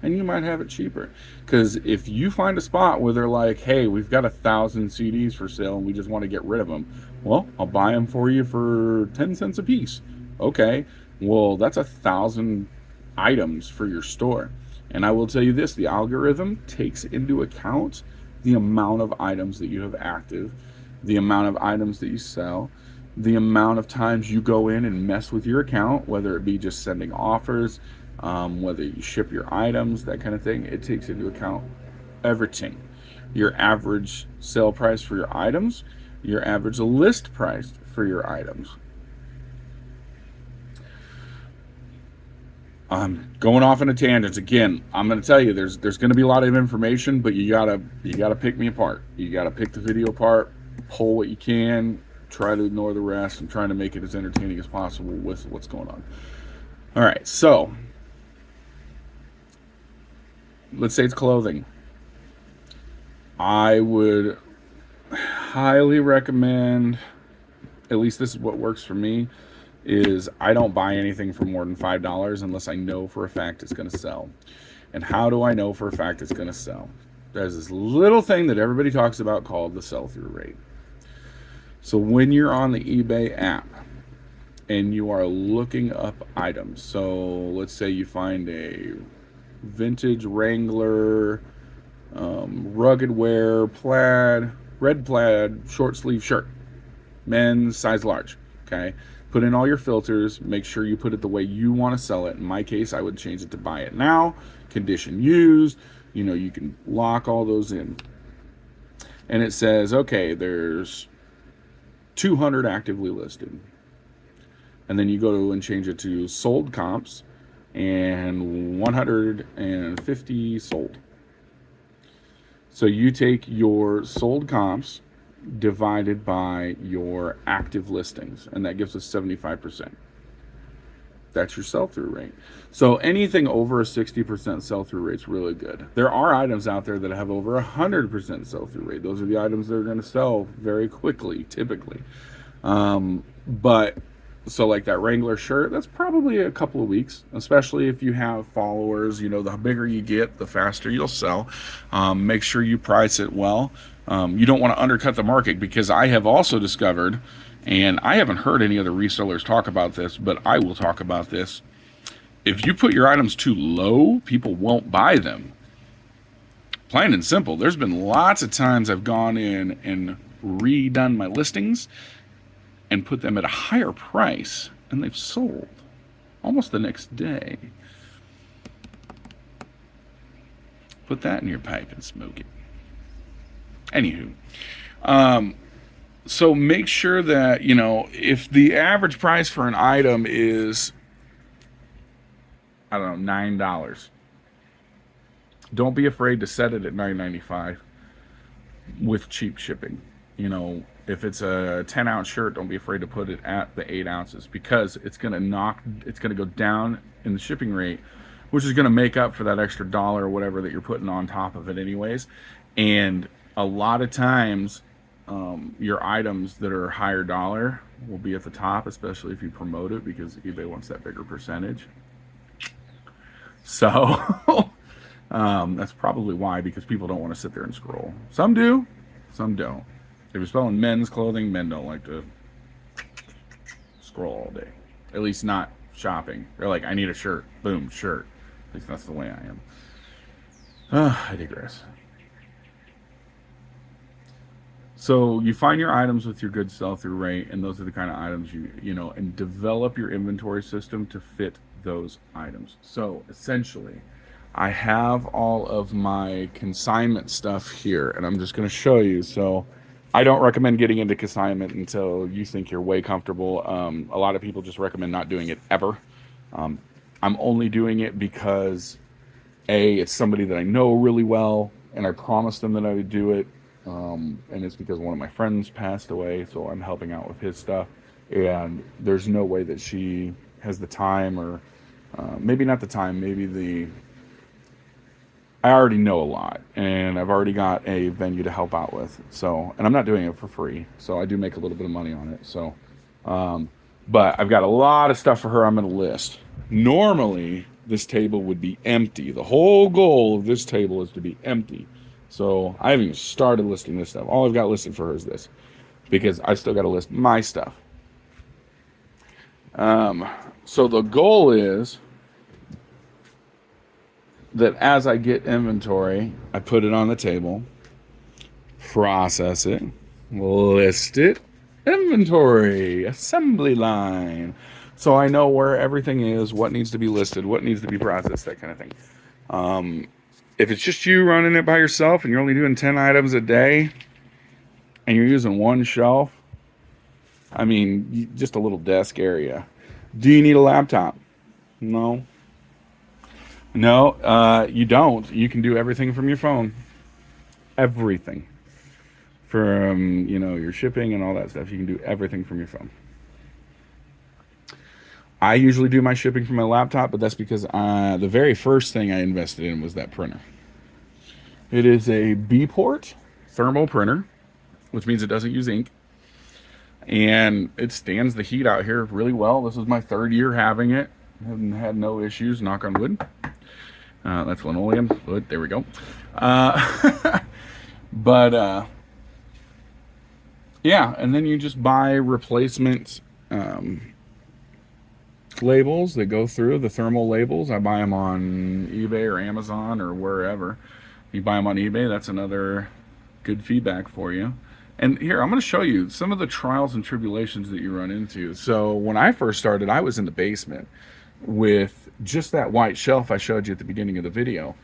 and you might have it cheaper. Because if you find a spot where they're like, hey, we've got 1,000 CDs for sale and we just want to get rid of them, well, I'll buy them for you for 10 cents a piece. Okay, well, that's 1,000 items for your store. And I will tell you this, the algorithm takes into account the amount of items that you have active, the amount of items that you sell, the amount of times you go in and mess with your account, whether it be just sending offers, whether you ship your items, that kind of thing. It takes into account everything. Your average sale price for your items, your average list price for your items. I'm going off into tangents again. I'm going to tell you, there's going to be a lot of information, but you gotta pick me apart. You gotta pick the video apart, pull what you can, try to ignore the rest, and try to make it as entertaining as possible with what's going on. All right, so let's say it's clothing. I would highly recommend, at least this is what works for me, is I don't buy anything for more than $5 unless I know for a fact it's going to sell. And how do I know for a fact it's going to sell? There's this little thing that everybody talks about called the sell-through rate. So when you're on the eBay app and you are looking up items, so let's say you find a vintage Wrangler rugged wear red plaid short sleeve shirt, men's size large, okay? Put in all your filters, make sure you put it the way you want to sell it. In my case, I would change it to buy it now, condition used, you can lock all those in. And it says, okay, there's 200 actively listed. And then you go and change it to sold comps and 150 sold. So you take your sold comps divided by your active listings, and that gives us 75%. That's your sell-through rate. So anything over a 60% sell-through rate is really good. There are items out there that have over 100% sell-through rate. Those are the items that are going to sell very quickly, typically. But so like that Wrangler shirt, that's probably a couple of weeks, especially if you have followers. The bigger you get, the faster you'll sell. Make sure you price it well. You don't want to undercut the market, because I have also discovered, and I haven't heard any other resellers talk about this, but I will talk about this. If you put your items too low, people won't buy them. Plain and simple. There's been lots of times I've gone in and redone my listings and put them at a higher price, and they've sold almost the next day. Put that in your pipe and smoke it. Anywho, so make sure that, if the average price for an item is, I don't know, $9, don't be afraid to set it at $9.95 with cheap shipping. If it's a 10-ounce shirt, don't be afraid to put it at the 8 ounces, because it's going to go down in the shipping rate, which is going to make up for that extra dollar or whatever that you're putting on top of it anyways. And a lot of times, your items that are higher dollar will be at the top, especially if you promote it, because eBay wants that bigger percentage. So that's probably why, because people don't want to sit there and scroll. Some do, some don't. If you're selling men's clothing, men don't like to scroll all day. At least not shopping. They're like, I need a shirt. Boom, shirt. At least that's the way I am. I digress. So you find your items with your good sell-through rate, and those are the kind of items and develop your inventory system to fit those items. So essentially, I have all of my consignment stuff here, and I'm just going to show you. So I don't recommend getting into consignment until you think you're way comfortable. A lot of people just recommend not doing it ever. I'm only doing it because, A, it's somebody that I know really well, and I promised them that I would do it. And it's because one of my friends passed away, so I'm helping out with his stuff. And there's no way that she has the time, or maybe not the time, I already know a lot, and I've already got a venue to help out with. So, and I'm not doing it for free, so I do make a little bit of money on it. So, but I've got a lot of stuff for her I'm going to list. Normally, this table would be empty. The whole goal of this table is to be empty. So I haven't even started listing this stuff. All I've got listed for her is this, because I still got to list my stuff. So the goal is that as I get inventory, I put it on the table, process it, list it, inventory, assembly line. So I know where everything is, what needs to be listed, what needs to be processed, that kind of thing. If it's just you running it by yourself and you're only doing 10 items a day and you're using one shelf, I mean, just a little desk area. Do you need a laptop? No. No, you don't. You can do everything from your phone. Everything. From, your shipping and all that stuff. You can do everything from your phone. I usually do my shipping from my laptop, but that's because the very first thing I invested in was that printer. It is a B-port thermal printer, which means it doesn't use ink. And it stands the heat out here really well. This is my 3rd year having it. Haven't had no issues, knock on wood. That's linoleum, wood, there we go. But yeah, and then you just buy replacement labels that go through, the thermal labels. I buy them on eBay or Amazon or wherever. You buy them on eBay, that's another good feedback for you. And here, I'm going to show you some of the trials and tribulations that you run into. So when I first started, I was in the basement with just that white shelf I showed you at the beginning of the video.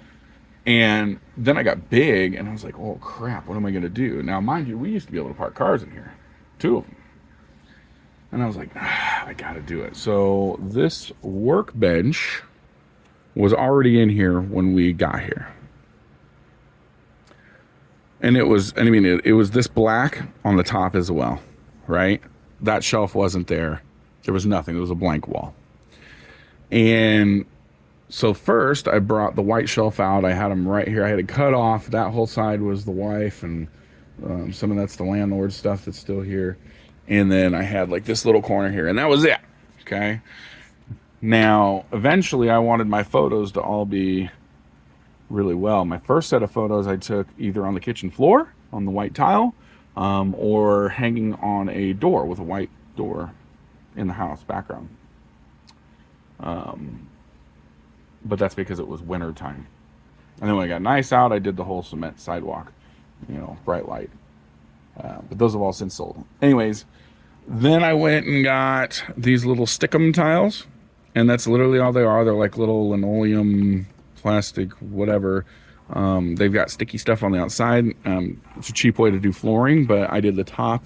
And then I got big, and I was like, oh, crap, what am I going to do? Now, mind you, we used to be able to park cars in here, 2 of them. And I was like, I got to do it. So this workbench was already in here when we got here. And it was this black on the top as well, right? That shelf wasn't there. There was nothing. It was a blank wall. And so first I brought the white shelf out. I had them right here. I had it cut off. That whole side was the wife, and some of that's the landlord stuff that's still here. And then I had like this little corner here, and that was it. Okay. Now, eventually I wanted my photos to all be really well. My first set of photos I took either on the kitchen floor, on the white tile, or hanging on a door with a white door in the house background. But that's because it was winter time. And then when it got nice out, I did the whole cement sidewalk, bright light. But those have all since sold. Anyways, then I went and got these little stickum tiles, and that's literally all they are. They're like little linoleum, plastic, whatever. They've got sticky stuff on the outside. It's a cheap way to do flooring, but I did the top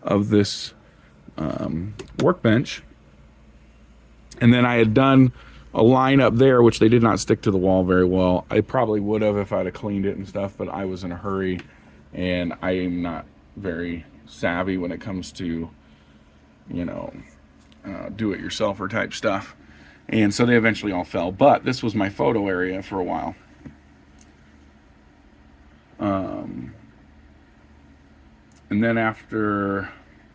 of this workbench. And then I had done a line up there, which they did not stick to the wall very well. I probably would have if I'd have cleaned it and stuff, but I was in a hurry, and I am not very savvy when it comes to, do-it-yourselfer type stuff. And so they eventually all fell. But this was my photo area for a while. And then after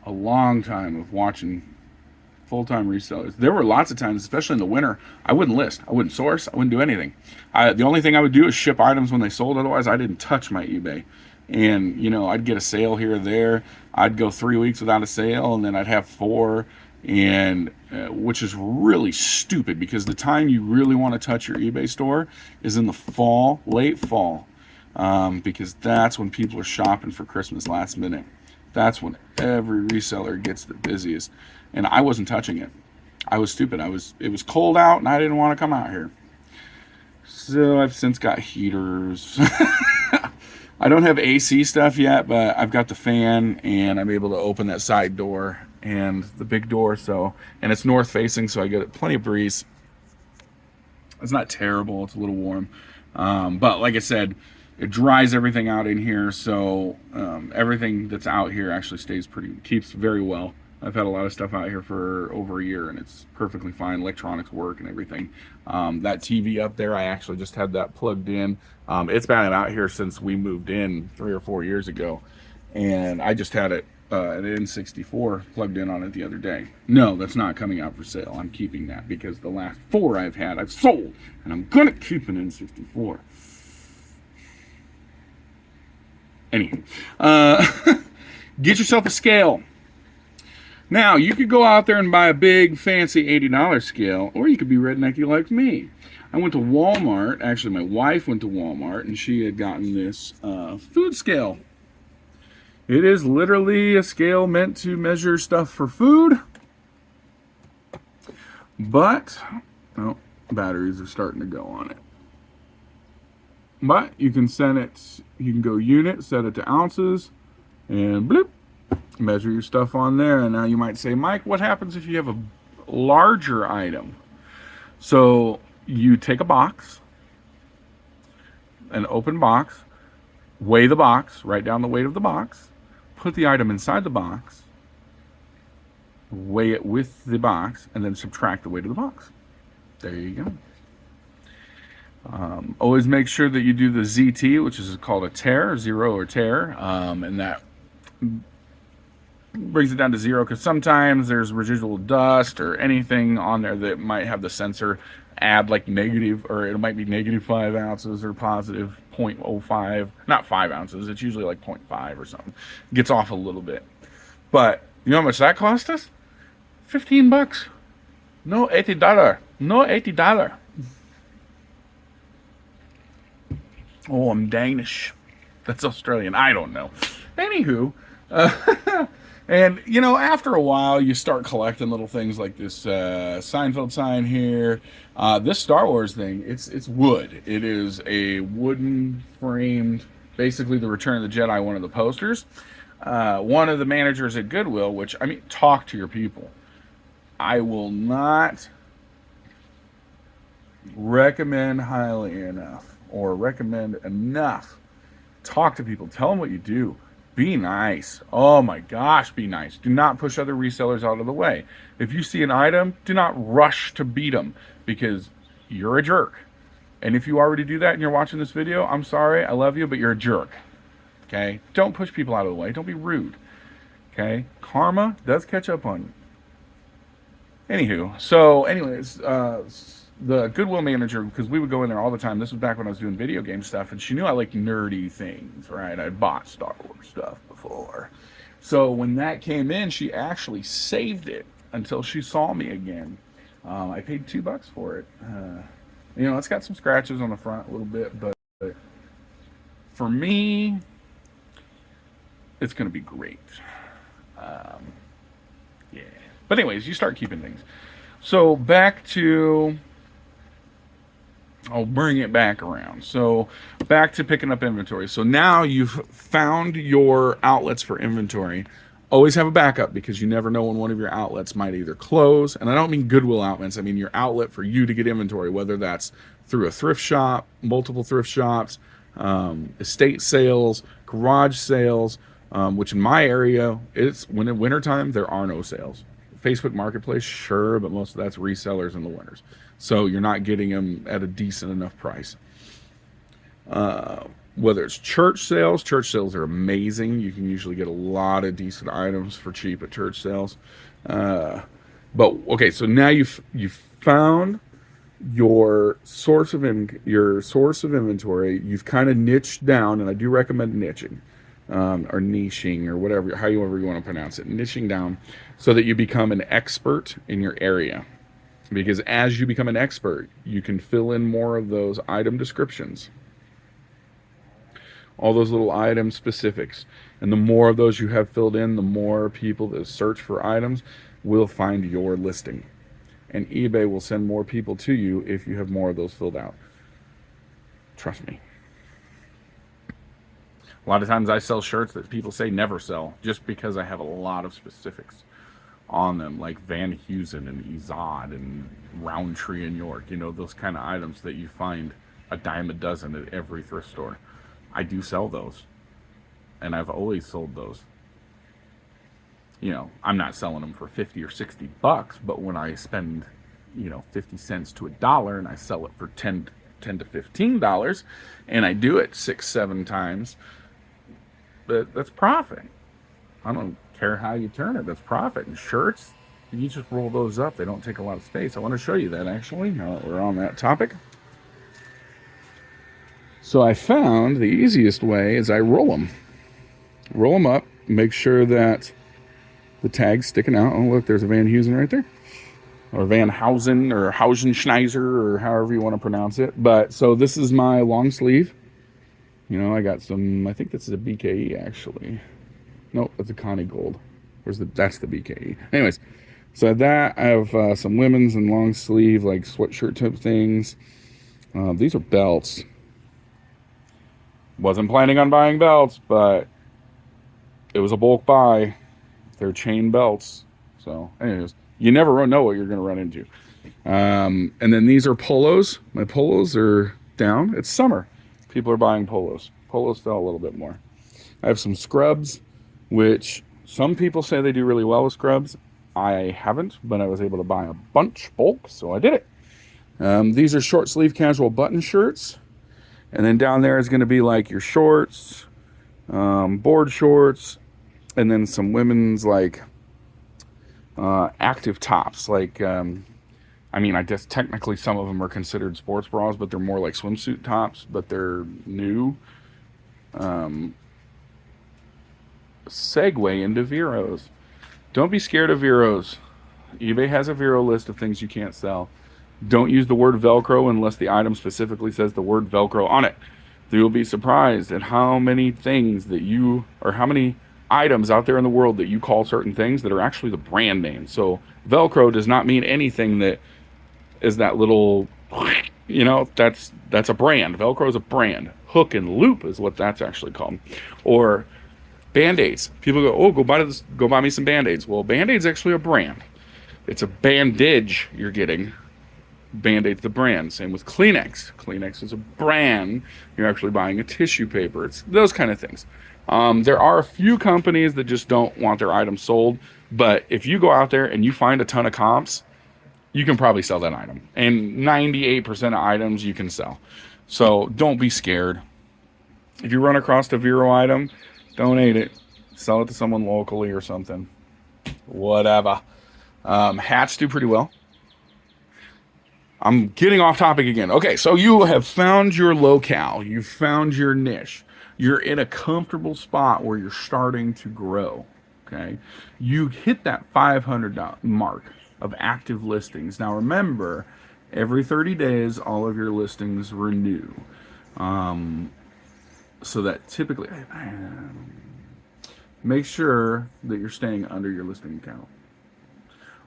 a long time of watching full-time resellers, there were lots of times, especially in the winter, I wouldn't list. I wouldn't source. I wouldn't do anything. The only thing I would do is ship items when they sold. Otherwise, I didn't touch my eBay. And, I'd get a sale here or there. I'd go 3 weeks without a sale, and then I'd have 4, and which is really stupid, because the time you really want to touch your eBay store is in the fall, late fall, because that's when people are shopping for Christmas last minute. That's when every reseller gets the busiest. And I wasn't touching it. I was stupid. It was cold out, and I didn't want to come out here. So I've since got heaters. I don't have AC stuff yet, but I've got the fan, and I'm able to open that side door and the big door. And it's north facing, so I get plenty of breeze. It's not terrible. It's a little warm. But like I said, it dries everything out in here. So everything that's out here actually keeps very well. I've had a lot of stuff out here for over a year, and it's perfectly fine. Electronics work and everything. That TV up there, I actually just had that plugged in. It's been out here since we moved in 3 or 4 years ago, and I just had it an N64 plugged in on it the other day. No, that's not coming out for sale. I'm keeping that because the last 4 I've had, I've sold, and I'm gonna keep an N64. Anywho, get yourself a scale. Now, you could go out there and buy a big, fancy $80 scale, or you could be rednecky like me. I went to Walmart. Actually, my wife went to Walmart, and she had gotten this food scale. It is literally a scale meant to measure stuff for food. But, oh, batteries are starting to go on it. But you can you can go unit, set it to ounces, and bloop, measure your stuff on there. And now you might say, Mike, what happens if you have a larger item? So you take a box, an open box, weigh the box, write down the weight of the box, put the item inside the box, weigh it with the box, and then subtract the weight of the box. There you go. Always make sure that you do the ZT, which is called a tear, zero or tear, and that brings it down to zero, because sometimes there's residual dust or anything on there that might have the sensor add like negative, or it might be negative 5 ounces or positive 0.05, not 5 ounces, it's usually like 0.5 or something. It gets off a little bit. But you know how much that cost us? $15. No $80. No $80. Oh, I'm Danish. That's Australian. I don't know. Anywho, and you know, after a while, you start collecting little things like this Seinfeld sign here. This Star Wars thing, it's wood. It is a wooden framed, basically the Return of the Jedi, one of the posters. One of the managers at Goodwill, which, I mean, talk to your people. I will not recommend highly enough, or recommend enough. Talk to people. Tell them what you do. Be nice. Oh my gosh, be nice. Do not push other resellers out of the way. If you see an item, do not rush to beat them, because you're a jerk. And if you already do that and you're watching this video, I'm sorry, I love you, but you're a jerk. Okay? Don't push people out of the way. Don't be rude. Okay? Karma does catch up on you. Anywho, so anyways, the Goodwill manager, because we would go in there all the time. This was back when I was doing video game stuff, and she knew I like nerdy things, right? I'd bought Star Wars stuff before. So when that came in, she actually saved it until she saw me again. I paid $2 for it. You know, it's got some scratches on the front a little bit, but for me, it's going to be great. Yeah. But anyways, you start keeping things. So back to, I'll bring it back around. So back to picking up inventory. So now you've found your outlets for inventory. Always have a backup, because you never know when one of your outlets might either close. And I don't mean Goodwill outlets. I mean your outlet for you to get inventory, whether that's through a thrift shop, multiple thrift shops, estate sales, garage sales, which in my area, it's when in wintertime, there are no sales. Facebook Marketplace, sure, but most of that's resellers in the winters. So you're not getting them at a decent enough price. Whether it's church sales are amazing. You can usually get a lot of decent items for cheap at church sales. But okay, so now you've found your source of inventory. You've kind of niched down, and I do recommend niching. Or niching, or whatever, however you want to pronounce it, niching down, so that you become an expert in your area. Because as you become an expert, you can fill in more of those item descriptions, all those little item specifics. And the more of those you have filled in, the more people that search for items will find your listing. And eBay will send more people to you if you have more of those filled out. Trust me. A lot of times I sell shirts that people say never sell, just because I have a lot of specifics on them, like Van Heusen and Izod and Roundtree in York. You know, those kind of items that you find a dime a dozen at every thrift store. I do sell those, and I've always sold those. You know, I'm not selling them for 50 or 60 bucks, but when I spend, 50 cents to $1 and I sell it for $10 to $15, and I do it 6-7 times, but that's profit. I don't care how you turn it. That's profit. And shirts, you just roll those up. They don't take a lot of space. I want to show you that, actually, now that we're on that topic. So I found the easiest way is I roll them. Roll them up. Make sure that the tag's sticking out. Oh, look, there's a Van Heusen right there. Or Van Housen, or Hausenschneiser, or however you want to pronounce it. But, so this is my long sleeve. I got some, I think this is a BKE, actually. Nope, that's a Connie Gold. That's the BKE. Anyways, so that I have some women's and long sleeve like sweatshirt type things. These are belts. Wasn't planning on buying belts, but it was a bulk buy. They're chain belts. So, anyways, you never know what you're going to run into. And then these are polos. My polos are down. It's summer. People are buying polos. Polos sell a little bit more. I have some scrubs, which some people say they do really well with scrubs. I haven't, but I was able to buy a bunch bulk, so I did it. These are short sleeve casual button shirts. And then down there is going to be like your shorts, board shorts, and then some women's like active tops. Like, I guess technically some of them are considered sports bras, but they're more like swimsuit tops, but they're new. Segue into Veros. Don't be scared of Veros. eBay has a Vero list of things you can't sell. Don't use the word Velcro unless the item specifically says the word Velcro on it. You will be surprised at how many things how many items out there in the world that you call certain things that are actually the brand name. So Velcro does not mean anything that is that little, that's a brand. Velcro is a brand. Hook and loop is what that's actually called. Or Band-Aids. People go, oh, go buy me some Band-Aids. Well, Band-Aid's actually a brand. It's a bandage you're getting. Band-Aid's the brand. Same with Kleenex. Kleenex is a brand. You're actually buying a tissue paper. It's those kind of things. There are a few companies that just don't want their items sold, but if you go out there and you find a ton of comps, you can probably sell that item. And 98% of items you can sell. So don't be scared. If you run across a Vero item, donate it. Sell it to someone locally or something. Whatever. Hats do pretty well. I'm getting off topic again. Okay, so you have found your locale. You've found your niche. You're in a comfortable spot where you're starting to grow. Okay, you hit that 500 mark of active listings. Now remember, every 30 days, all of your listings renew. So that typically, make sure that you're staying under your listing count.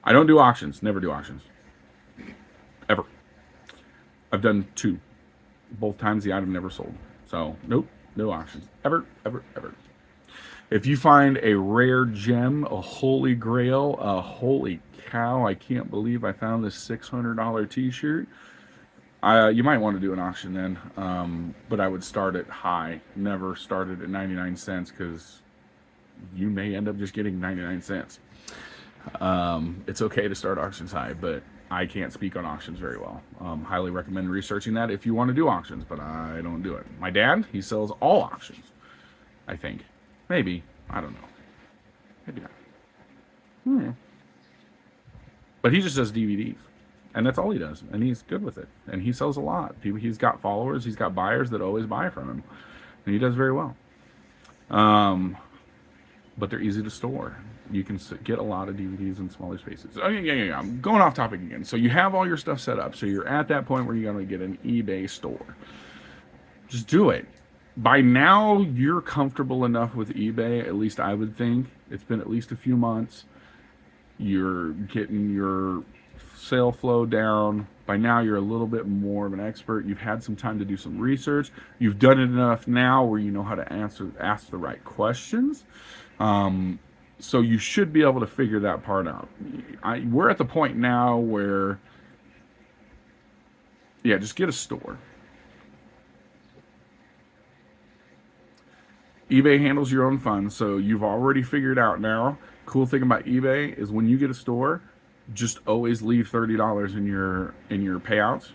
I don't do auctions. Never do auctions. Ever. I've done 2. Both times the item never sold. So, nope, no auctions. Ever, ever, ever. If you find a rare gem, a holy grail, a holy cow, I can't believe I found this $600 t-shirt, you might want to do an auction then. But I would start it high. Never start it at 99 cents because you may end up just getting 99 cents. It's okay to start auctions high, but I can't speak on auctions very well. Highly recommend researching that if you want to do auctions, but I don't do it. My dad, he sells all auctions, I think. Maybe. I don't know. Maybe not. But he just does DVDs. And that's all he does. And he's good with it. And he sells a lot. He's got followers. He's got buyers that always buy from him. And he does very well. But they're easy to store. You can get a lot of DVDs in smaller spaces. Oh, yeah. I'm going off topic again. So you have all your stuff set up. So you're at that point where you're going to get an eBay store. Just do it. By now, you're comfortable enough with eBay, at least I would think. It's been at least a few months. You're getting your sale flow down. By now, you're a little bit more of an expert. You've had some time to do some research. You've done it enough now where you know how to ask the right questions. So you should be able to figure that part out. We're at the point now where, just get a store. eBay handles your own funds, so you've already figured out now. Cool thing about eBay is when you get a store, just always leave $30 in your payouts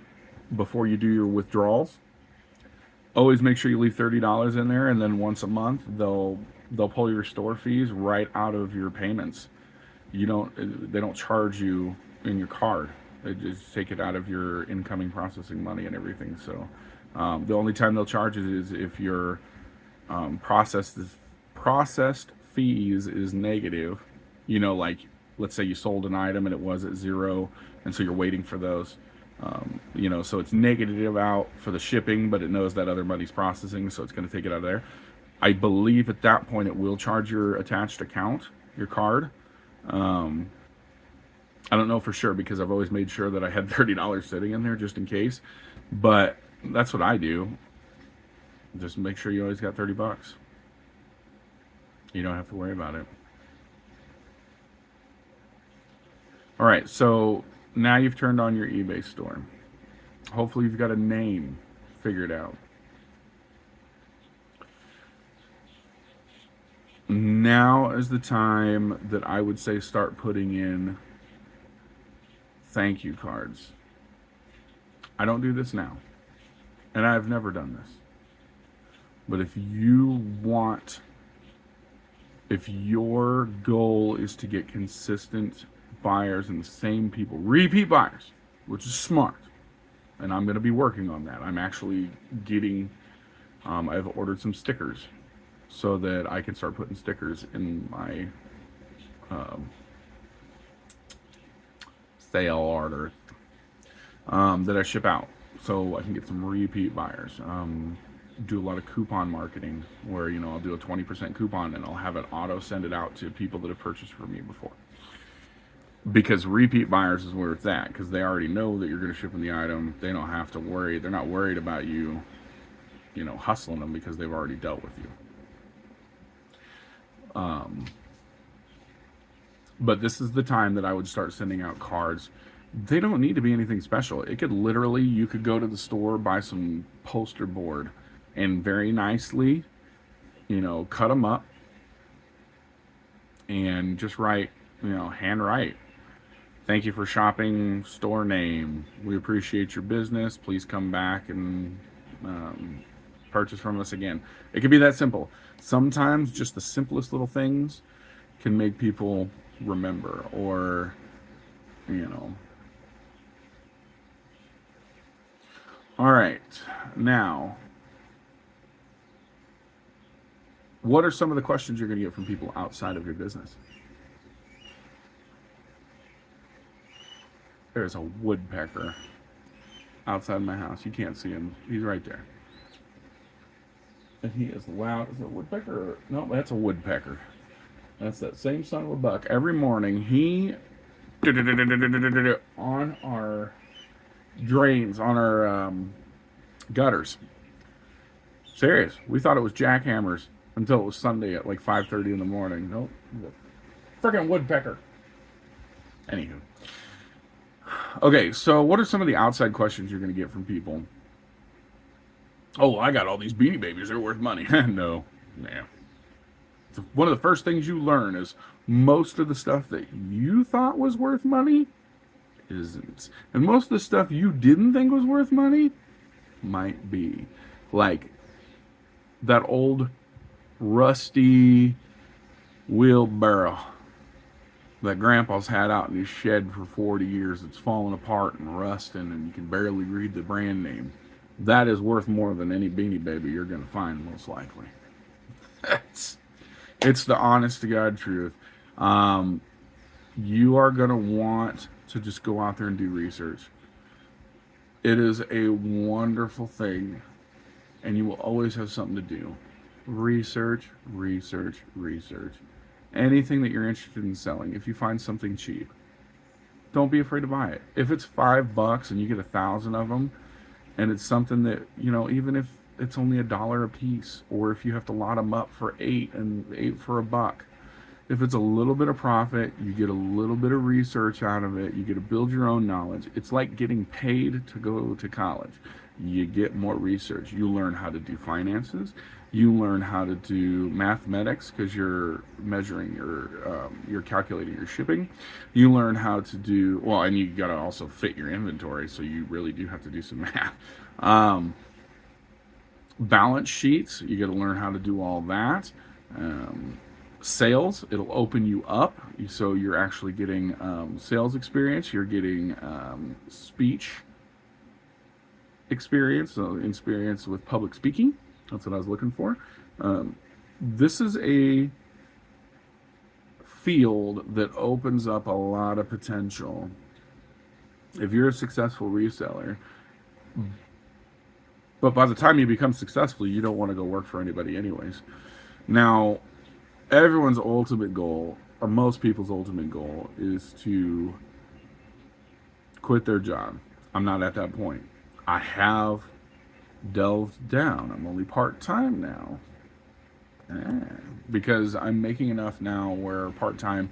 before you do your withdrawals. Always make sure you leave $30 in there, and then once a month they'll pull your store fees right out of your payments. They don't charge you in your card. They just take it out of your incoming processing money and everything. So the only time they'll charge it is if your processed fees is negative. Like let's say you sold an item and it was at 0, and so you're waiting for those. So it's negative out for the shipping, but it knows that other money's processing, so it's going to take it out of there. I believe at that point it will charge your attached account, your card. Um, I don't know for sure because I've always made sure that I had $30 sitting in there just in case. But that's what I do. Just make sure you always got $30. You don't have to worry about it. All right, so now you've turned on your eBay store. Hopefully you've got a name figured out. Now is the time that I would say start putting in thank you cards. I don't do this now, and I've never done this. But if your goal is to get consistent buyers and the same people, repeat buyers, which is smart, and I'm going to be working on that. I'm actually getting, I've ordered some stickers so that I can start putting stickers in my sale order that I ship out, so I can get some repeat buyers. Do a lot of coupon marketing where I'll do a 20% coupon and I'll have it auto send it out to people that have purchased from me before. Because repeat buyers is where it's at, because they already know that you're going to ship them the item. They don't have to worry. They're not worried about you, hustling them because they've already dealt with you. But this is the time that I would start sending out cards. They don't need to be anything special. It could literally, you could go to the store, buy some poster board, and very nicely, cut them up and just write, hand write. Thank you for shopping, store name. We appreciate your business. Please come back and purchase from us again. It could be that simple. Sometimes just the simplest little things can make people remember, or All right, now what are some of the questions you're going to get from people outside of your business? There's a woodpecker outside my house. You can't see him. He's right there. And he is loud. Is it a woodpecker? No, that's a woodpecker. That's that same son of a buck. Every morning, he on our drains, on our gutters. Serious. We thought it was jackhammers until it was Sunday at like 5:30 in the morning. Nope. Freaking woodpecker. Anywho. Okay, so what are some of the outside questions you're going to get from people? Oh, I got all these Beanie Babies. They're worth money. No. Nah. One of the first things you learn is most of the stuff that you thought was worth money isn't. And most of the stuff you didn't think was worth money might be. Like that old rusty wheelbarrow that Grandpa's had out in his shed for 40 years. It's falling apart and rusting and you can barely read the brand name. That is worth more than any Beanie Baby you're going to find, most likely. It's the honest to God truth. You are going to want to just go out there and do research. It is a wonderful thing, and you will always have something to do. Research, research, research. Anything that you're interested in selling, if you find something cheap, don't be afraid to buy it. If it's $5 and you get 1,000 of them, and it's something that, even if it's only $1 a piece, or if you have to lot them up for 8 and 8 for $1, if it's a little bit of profit, you get a little bit of research out of it, you get to build your own knowledge. It's like getting paid to go to college. You get more research. You learn how to do finances. You learn how to do mathematics because you're measuring you're calculating your shipping. You learn how to do, and you got to also fit your inventory, so you really do have to do some math. Balance sheets, you got to learn how to do all that. Sales, it'll open you up, so you're actually getting sales experience. You're getting speech experience, so experience with public speaking. That's what I was looking for. This is a field that opens up a lot of potential if you're a successful reseller. But by the time you become successful, you don't want to go work for anybody anyways. Now, everyone's ultimate goal, or most people's ultimate goal, is to quit their job. I'm not at that point. I have delved down. I'm only part-time now. Because I'm making enough now where part-time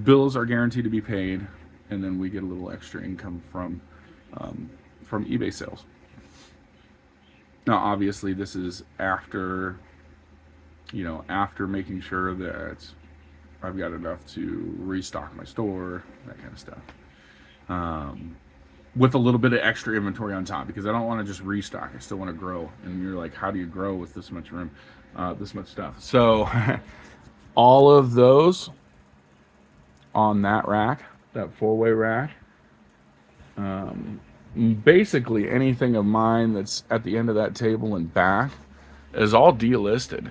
bills are guaranteed to be paid, and then we get a little extra income from eBay sales. Now, obviously, this is after, after making sure that I've got enough to restock my store, that kind of stuff. With a little bit of extra inventory on top, because I don't want to just restock. I still want to grow. And you're like, how do you grow with this much room, this much stuff? So all of those on that rack, that 4-way rack, basically anything of mine that's at the end of that table and back is all delisted.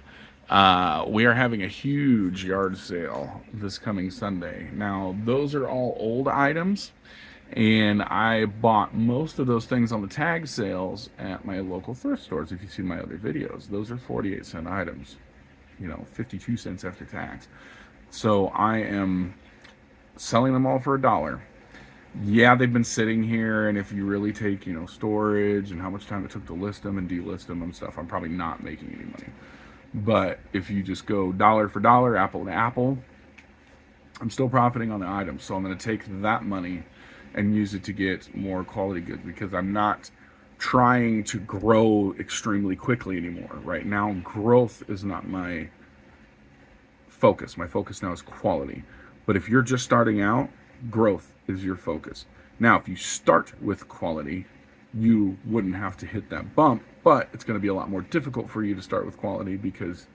We are having a huge yard sale this coming Sunday. Now, those are all old items, and I bought most of those things on the tag sales at my local thrift stores. If you've seen my other videos, those are 48-cent items, 52 cents after tax. So I am selling them all for $1. Yeah, they've been sitting here, and if you really take, storage and how much time it took to list them and delist them and stuff, I'm probably not making any money. But if you just go dollar for dollar, apple to apple, I'm still profiting on the items. So I'm going to take that money and use it to get more quality goods, because I'm not trying to grow extremely quickly anymore. Right now, growth is not my focus. My focus now is quality. But if you're just starting out, growth is your focus. Now, if you start with quality, you wouldn't have to hit that bump, but it's going to be a lot more difficult for you to start with quality, because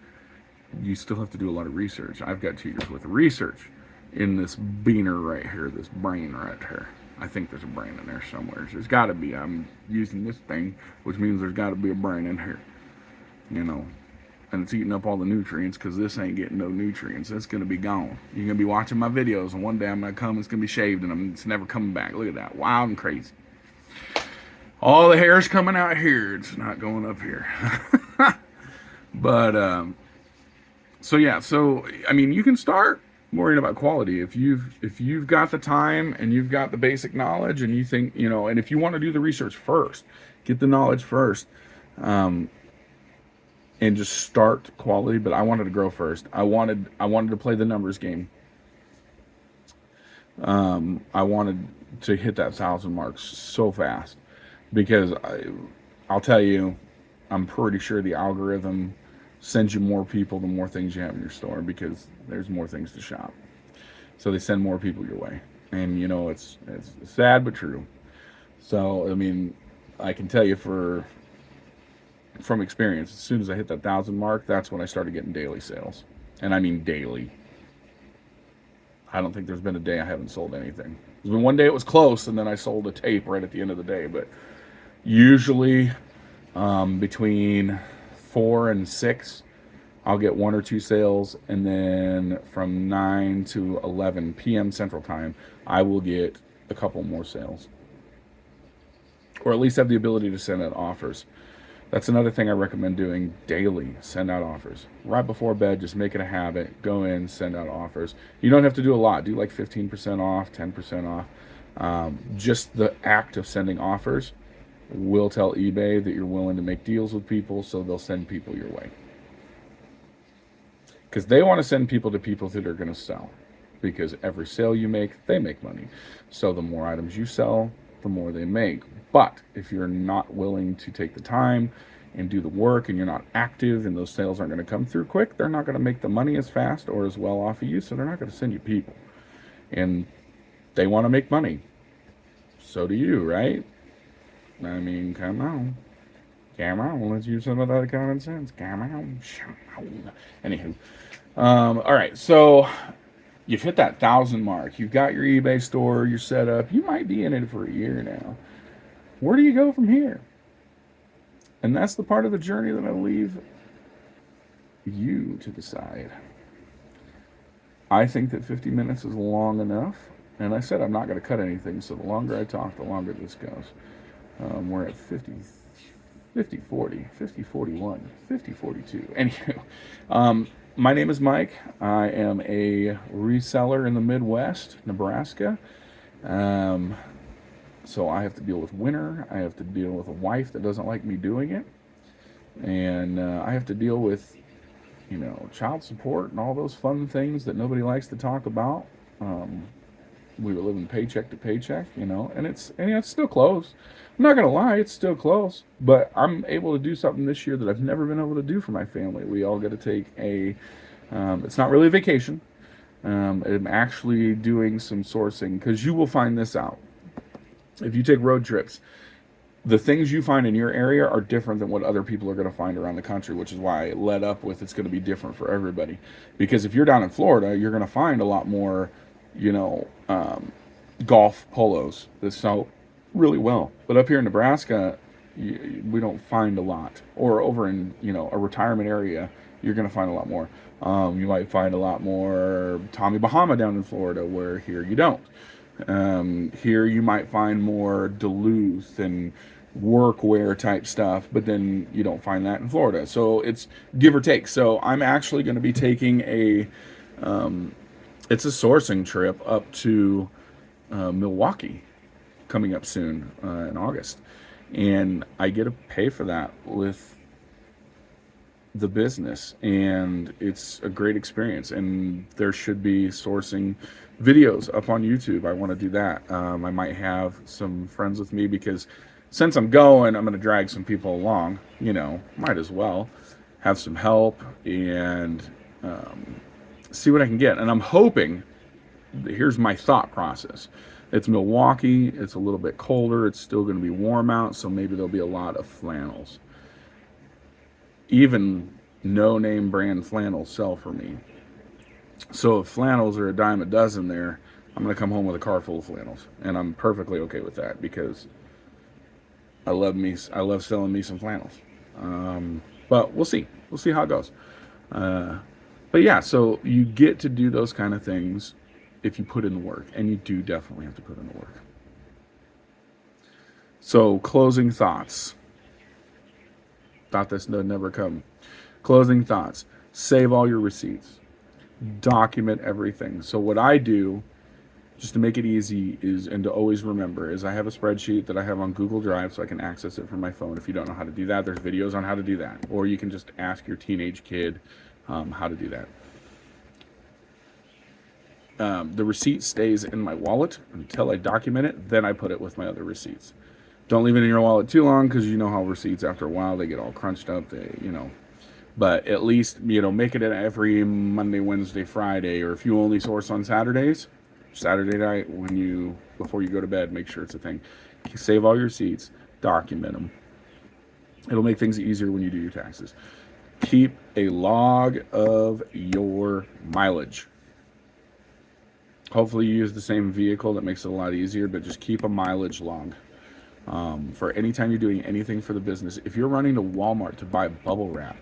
you still have to do a lot of research. I've got 2 years worth of research in this beaner right here, this brain right here. I think there's a brain in there somewhere. There's got to be. I'm using this thing, which means there's got to be a brain in here. And it's eating up all the nutrients, because this ain't getting no nutrients. It's going to be gone. You're going to be watching my videos, and one day I'm going to come, it's going to be shaved, and it's never coming back. Look at that. Wild and crazy. All the hair's coming out here. It's not going up here. But, so I mean, you can start worrying about quality if you've got the time and you've got the basic knowledge, and you think, and if you want to do the research first, get the knowledge first, and just start quality. But I wanted to grow first. I wanted to play the numbers game. I wanted to hit that 1,000 mark so fast, because I'll tell you, I'm pretty sure the algorithm sends you more people the more things you have in your store, because there's more things to shop. So they send more people your way. And it's sad but true. So I mean, I can tell you from experience, as soon as I hit that 1,000 mark, that's when I started getting daily sales. And I mean daily. I don't think there's been a day I haven't sold anything. There's been one day it was close, and then I sold a tape right at the end of the day. But usually between 4 and 6, I'll get 1 or 2 sales, and then from 9 to 11 p.m. Central Time, I will get a couple more sales, or at least have the ability to send out offers. That's another thing I recommend doing daily. Send out offers. Right before bed, just make it a habit. Go in, send out offers. You don't have to do a lot. Do like 15% off, 10% off. Just the act of sending offers will tell eBay that you're willing to make deals with people, so they'll send people your way. Because they want to send people to people that are going to sell. Because every sale you make, they make money. So the more items you sell, the more they make. But if you're not willing to take the time and do the work, and you're not active, and those sales aren't going to come through quick, they're not going to make the money as fast or as well off of you, so they're not going to send you people. And they want to make money. So do you, right? I mean, come on. Come on, let's use some of that common sense. Come on. Anywho. All right, so you've hit that 1,000 mark. You've got your eBay store, you're set up. You might be in it for a year now. Where do you go from here? And that's the part of the journey that I leave you to decide. I think that 50 minutes is long enough. And I said I'm not going to cut anything, so the longer I talk, the longer this goes. We're at 50. 5040, 5041, 5042. Anywho, my name is Mike. I am a reseller in the Midwest, Nebraska. Um, so I have to deal with winter. I have to deal with a wife that doesn't like me doing it. And I have to deal with, child support and all those fun things that nobody likes to talk about. We were living paycheck to paycheck, and it's still close. I'm not gonna lie, it's still close, but I'm able to do something this year that I've never been able to do for my family. We all got to take it's not really a vacation. I'm actually doing some sourcing because you will find this out if you take road trips. The things you find in your area are different than what other people are going to find around the country, which is why I led up with it's going to be different for everybody. Because if you're down in Florida, you're going to find a lot more, you know, golf polos that sell really well. But up here in Nebraska, we don't find a lot. Or over in, a retirement area, you're going to find a lot more. You might find a lot more Tommy Bahama down in Florida, where here you don't. Here you might find more Duluth and workwear type stuff, but then you don't find that in Florida. So it's give or take. So I'm actually going to be taking it's a sourcing trip up to Milwaukee coming up soon in August. And I get to pay for that with the business, and it's a great experience. And there should be sourcing videos up on YouTube. I want to do that. I might have some friends with me because since I'm going, I'm going to drag some people along. Might as well have some help and see what I can get. And I'm hoping, here's my thought process. It's Milwaukee. It's a little bit colder. It's still going to be warm out, so maybe there'll be a lot of flannels. Even no-name brand flannels sell for me. So if flannels are a dime a dozen there, I'm going to come home with a car full of flannels. And I'm perfectly okay with that because I love selling me some flannels. But we'll see. We'll see how it goes. But yeah, so you get to do those kind of things if you put in the work. And you do definitely have to put in the work. So closing thoughts. Thought this would never come. Closing thoughts. Save all your receipts. Document everything. So what I do, just to make it easy, and to always remember, is I have a spreadsheet that I have on Google Drive so I can access it from my phone. If you don't know how to do that, there's videos on how to do that. Or you can just ask your teenage kid how to do that. The receipt stays in my wallet until I document it. Then I put it with my other receipts. Don't leave it in your wallet too long because you know how receipts, after a while, they get all crunched up. But at least, make it every Monday, Wednesday, Friday, or if you only source on Saturdays, Saturday night before you go to bed, make sure it's a thing. Save all your receipts, document them. It'll make things easier when you do your taxes. Keep a log of your mileage. Hopefully you use the same vehicle. That makes it a lot easier, but just keep a mileage log. For any time you're doing anything for the business. If you're running to Walmart to buy bubble wrap,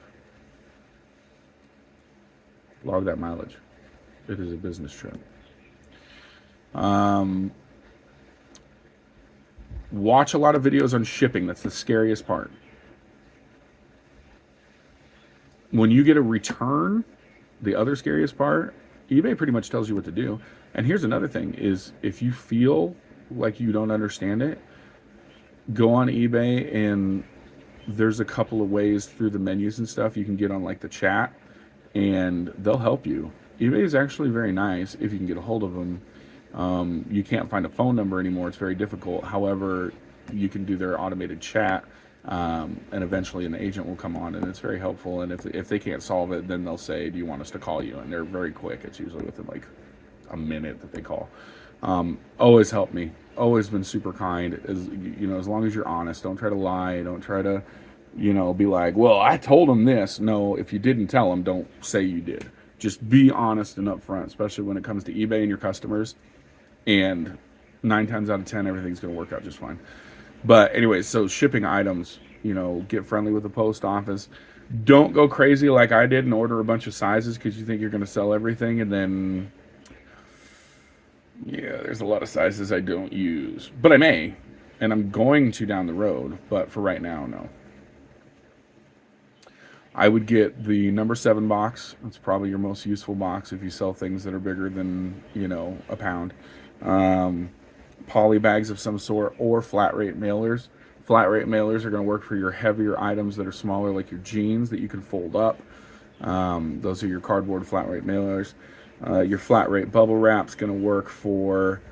log that mileage. It is a business trip. Watch a lot of videos on shipping. That's the scariest part. When you get a return, the other scariest part, eBay pretty much tells you what to do. And here's another thing is, if you feel like you don't understand it, go on eBay, and there's a couple of ways through the menus and stuff you can get on, like the chat, and they'll help you. eBay is actually very nice if you can get a hold of them. You can't find a phone number anymore. It's very difficult. However, you can do their automated chat, and eventually an agent will come on, and it's very helpful. And if they can't solve it, then they'll say, do you want us to call you? And they're very quick. It's usually within like a minute that they call. Always help me. Always been super kind. As long as you're honest, don't try to lie. Don't try to, be like, well, I told them this. No, if you didn't tell them, don't say you did. Just be honest and upfront, especially when it comes to eBay and your customers. And 9 times out of 10, everything's going to work out just fine. But anyways, so shipping items, get friendly with the post office. Don't go crazy like I did and order a bunch of sizes because you think you're going to sell everything, and then there's a lot of sizes I don't use, but I may, and I'm going to down the road, but for right now, no. I would get the number 7 box. It's probably your most useful box if you sell things that are bigger than, a pound. Poly bags of some sort, or flat rate mailers. Flat rate mailers are going to work for your heavier items that are smaller, like your jeans that you can fold up. Those are your cardboard flat rate mailers. Your flat rate bubble wrap's going to work for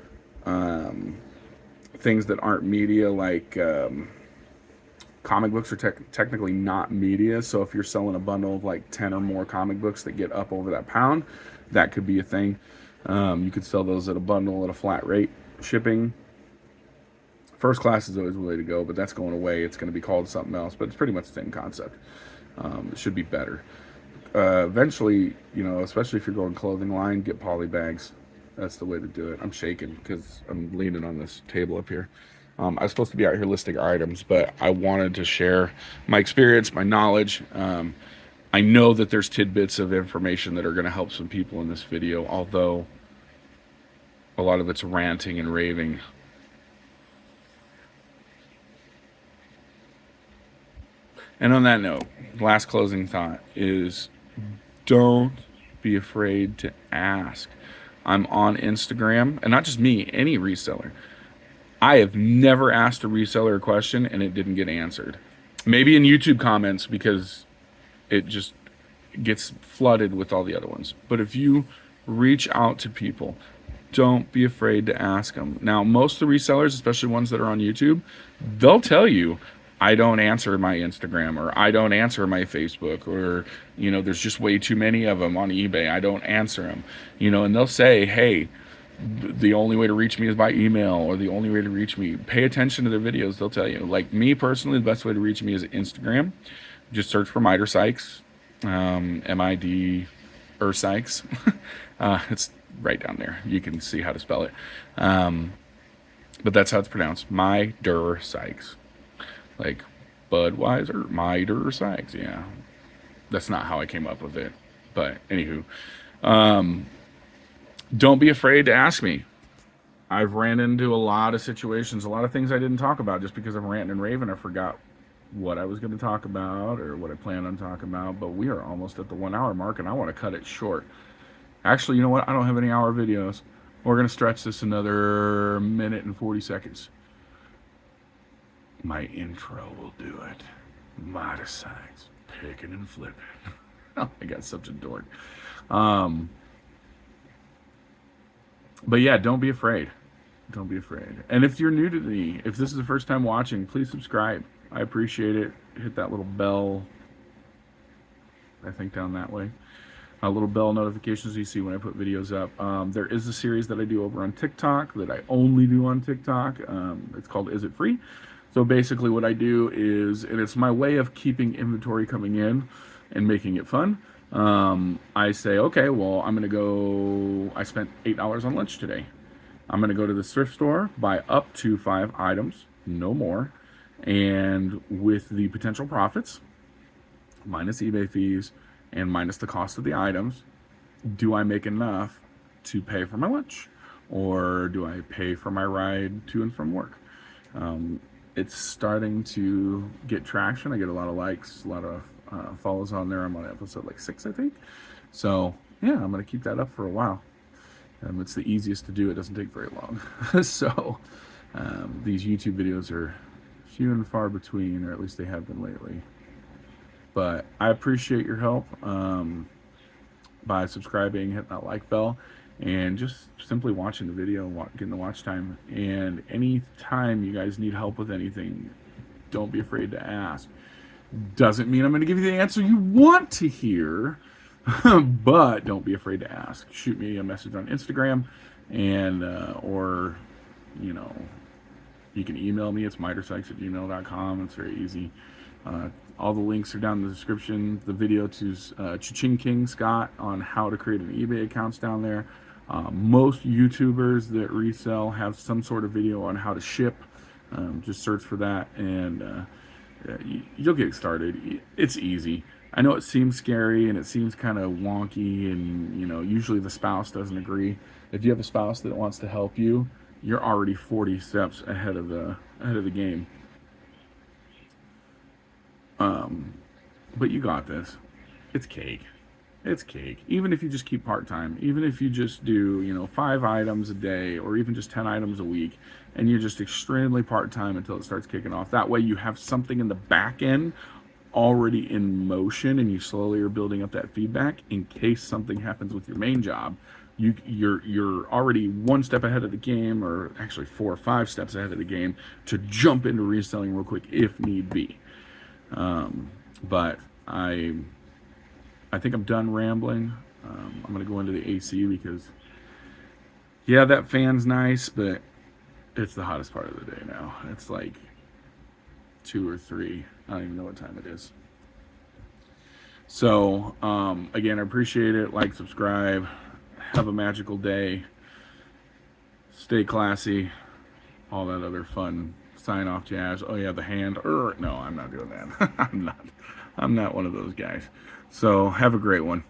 things that aren't media, like comic books are technically not media. So if you're selling a bundle of like 10 or more comic books that get up over that pound, that could be a thing. You could sell those at a bundle at a flat rate shipping. First class is always the way to go, but that's going away. It's going to be called something else, but it's pretty much the same concept. It should be better. Eventually, especially if you're going clothing line, get poly bags. That's the way to do it. I'm shaking because I'm leaning on this table up here. I was supposed to be out here listing items, but I wanted to share my experience, my knowledge. I know that there's tidbits of information that are going to help some people in this video, although a lot of it's ranting and raving. And on that note, last closing thought is, don't be afraid to ask. I'm on Instagram, and not just me, any reseller. I have never asked a reseller a question and it didn't get answered. Maybe in YouTube comments because it just gets flooded with all the other ones. But if you reach out to people, don't be afraid to ask them. Now, most of the resellers, especially ones that are on YouTube, they'll tell you, I don't answer my Instagram, or I don't answer my Facebook, or, there's just way too many of them on eBay. I don't answer them, and they'll say, hey, the only way to reach me is by email, or the only way to reach me. Pay attention to their videos. They'll tell you. Like me personally, the best way to reach me is Instagram. Just search for Midersikes, Midersikes. It's right down there. You can see how to spell it. But that's how it's pronounced. Midersikes. Like Budweiser, Midersikes. Yeah. That's not how I came up with it. But anywho, don't be afraid to ask me. I've ran into a lot of situations, a lot of things I didn't talk about just because I'm ranting and raving. I forgot what I was going to talk about or what I planned on talking about. But we are almost at the 1 hour mark and I want to cut it short. Actually, you know what? I don't have any hour videos. We're going to stretch this another minute and 40 seconds. My intro will do it. Midersikes, picking and flipping. Oh, I got such a dork. But yeah, don't be afraid. Don't be afraid. And if you're new to me, if this is the first time watching, please subscribe. I appreciate it. Hit that little bell. I think down that way. A little bell notifications you see when I put videos up. There is a series that I do over on TikTok that I only do on TikTok. It's called Is It Free? So basically what I do is, and it's my way of keeping inventory coming in and making it fun. I say, okay, well, I spent $8 on lunch today. I'm going to go to the thrift store, buy up to 5 items, no more. And with the potential profits, minus eBay fees, and minus the cost of the items, do I make enough to pay for my lunch? Or do I pay for my ride to and from work? It's starting to get traction. I get a lot of likes, a lot of follows on there. I'm on episode like 6, I think. So yeah, I'm going to keep that up for a while. It's the easiest to do. It doesn't take very long. So these YouTube videos are few and far between, or at least they have been lately. But I appreciate your help by subscribing, hitting that like bell, and just simply watching the video, getting the watch time. And any time you guys need help with anything, don't be afraid to ask. Doesn't mean I'm going to give you the answer you want to hear, but don't be afraid to ask. Shoot me a message on Instagram, and or you can email me. It's midersikes@gmail.com. It's very easy. All the links are down in the description. The video to Cha-Ching King Scott on how to create an eBay account's down there. Most YouTubers that resell have some sort of video on how to ship. Just search for that, and you'll get started. It's easy. I know it seems scary and it seems kind of wonky, and usually the spouse doesn't agree. If you have a spouse that wants to help you, you're already 40 steps ahead of the game. But you got this. It's cake. It's cake. Even if you just keep part-time, even if you just do, 5 items a day or even just 10 items a week, and you're just extremely part-time until it starts kicking off. That way you have something in the back end already in motion, and you slowly are building up that feedback in case something happens with your main job. You're already 1 step ahead of the game, or actually 4 or 5 steps ahead of the game, to jump into reselling real quick if need be. But I think I'm done rambling. I'm going to go into the AC because, yeah, that fan's nice, but it's the hottest part of the day now. It's like 2 or 3. I don't even know what time it is. So, again, I appreciate it. Like, subscribe. Have a magical day. Stay classy. All that other fun sign-off jazz. Oh, yeah, the hand. No, I'm not doing that. I'm not one of those guys. So, have a great one.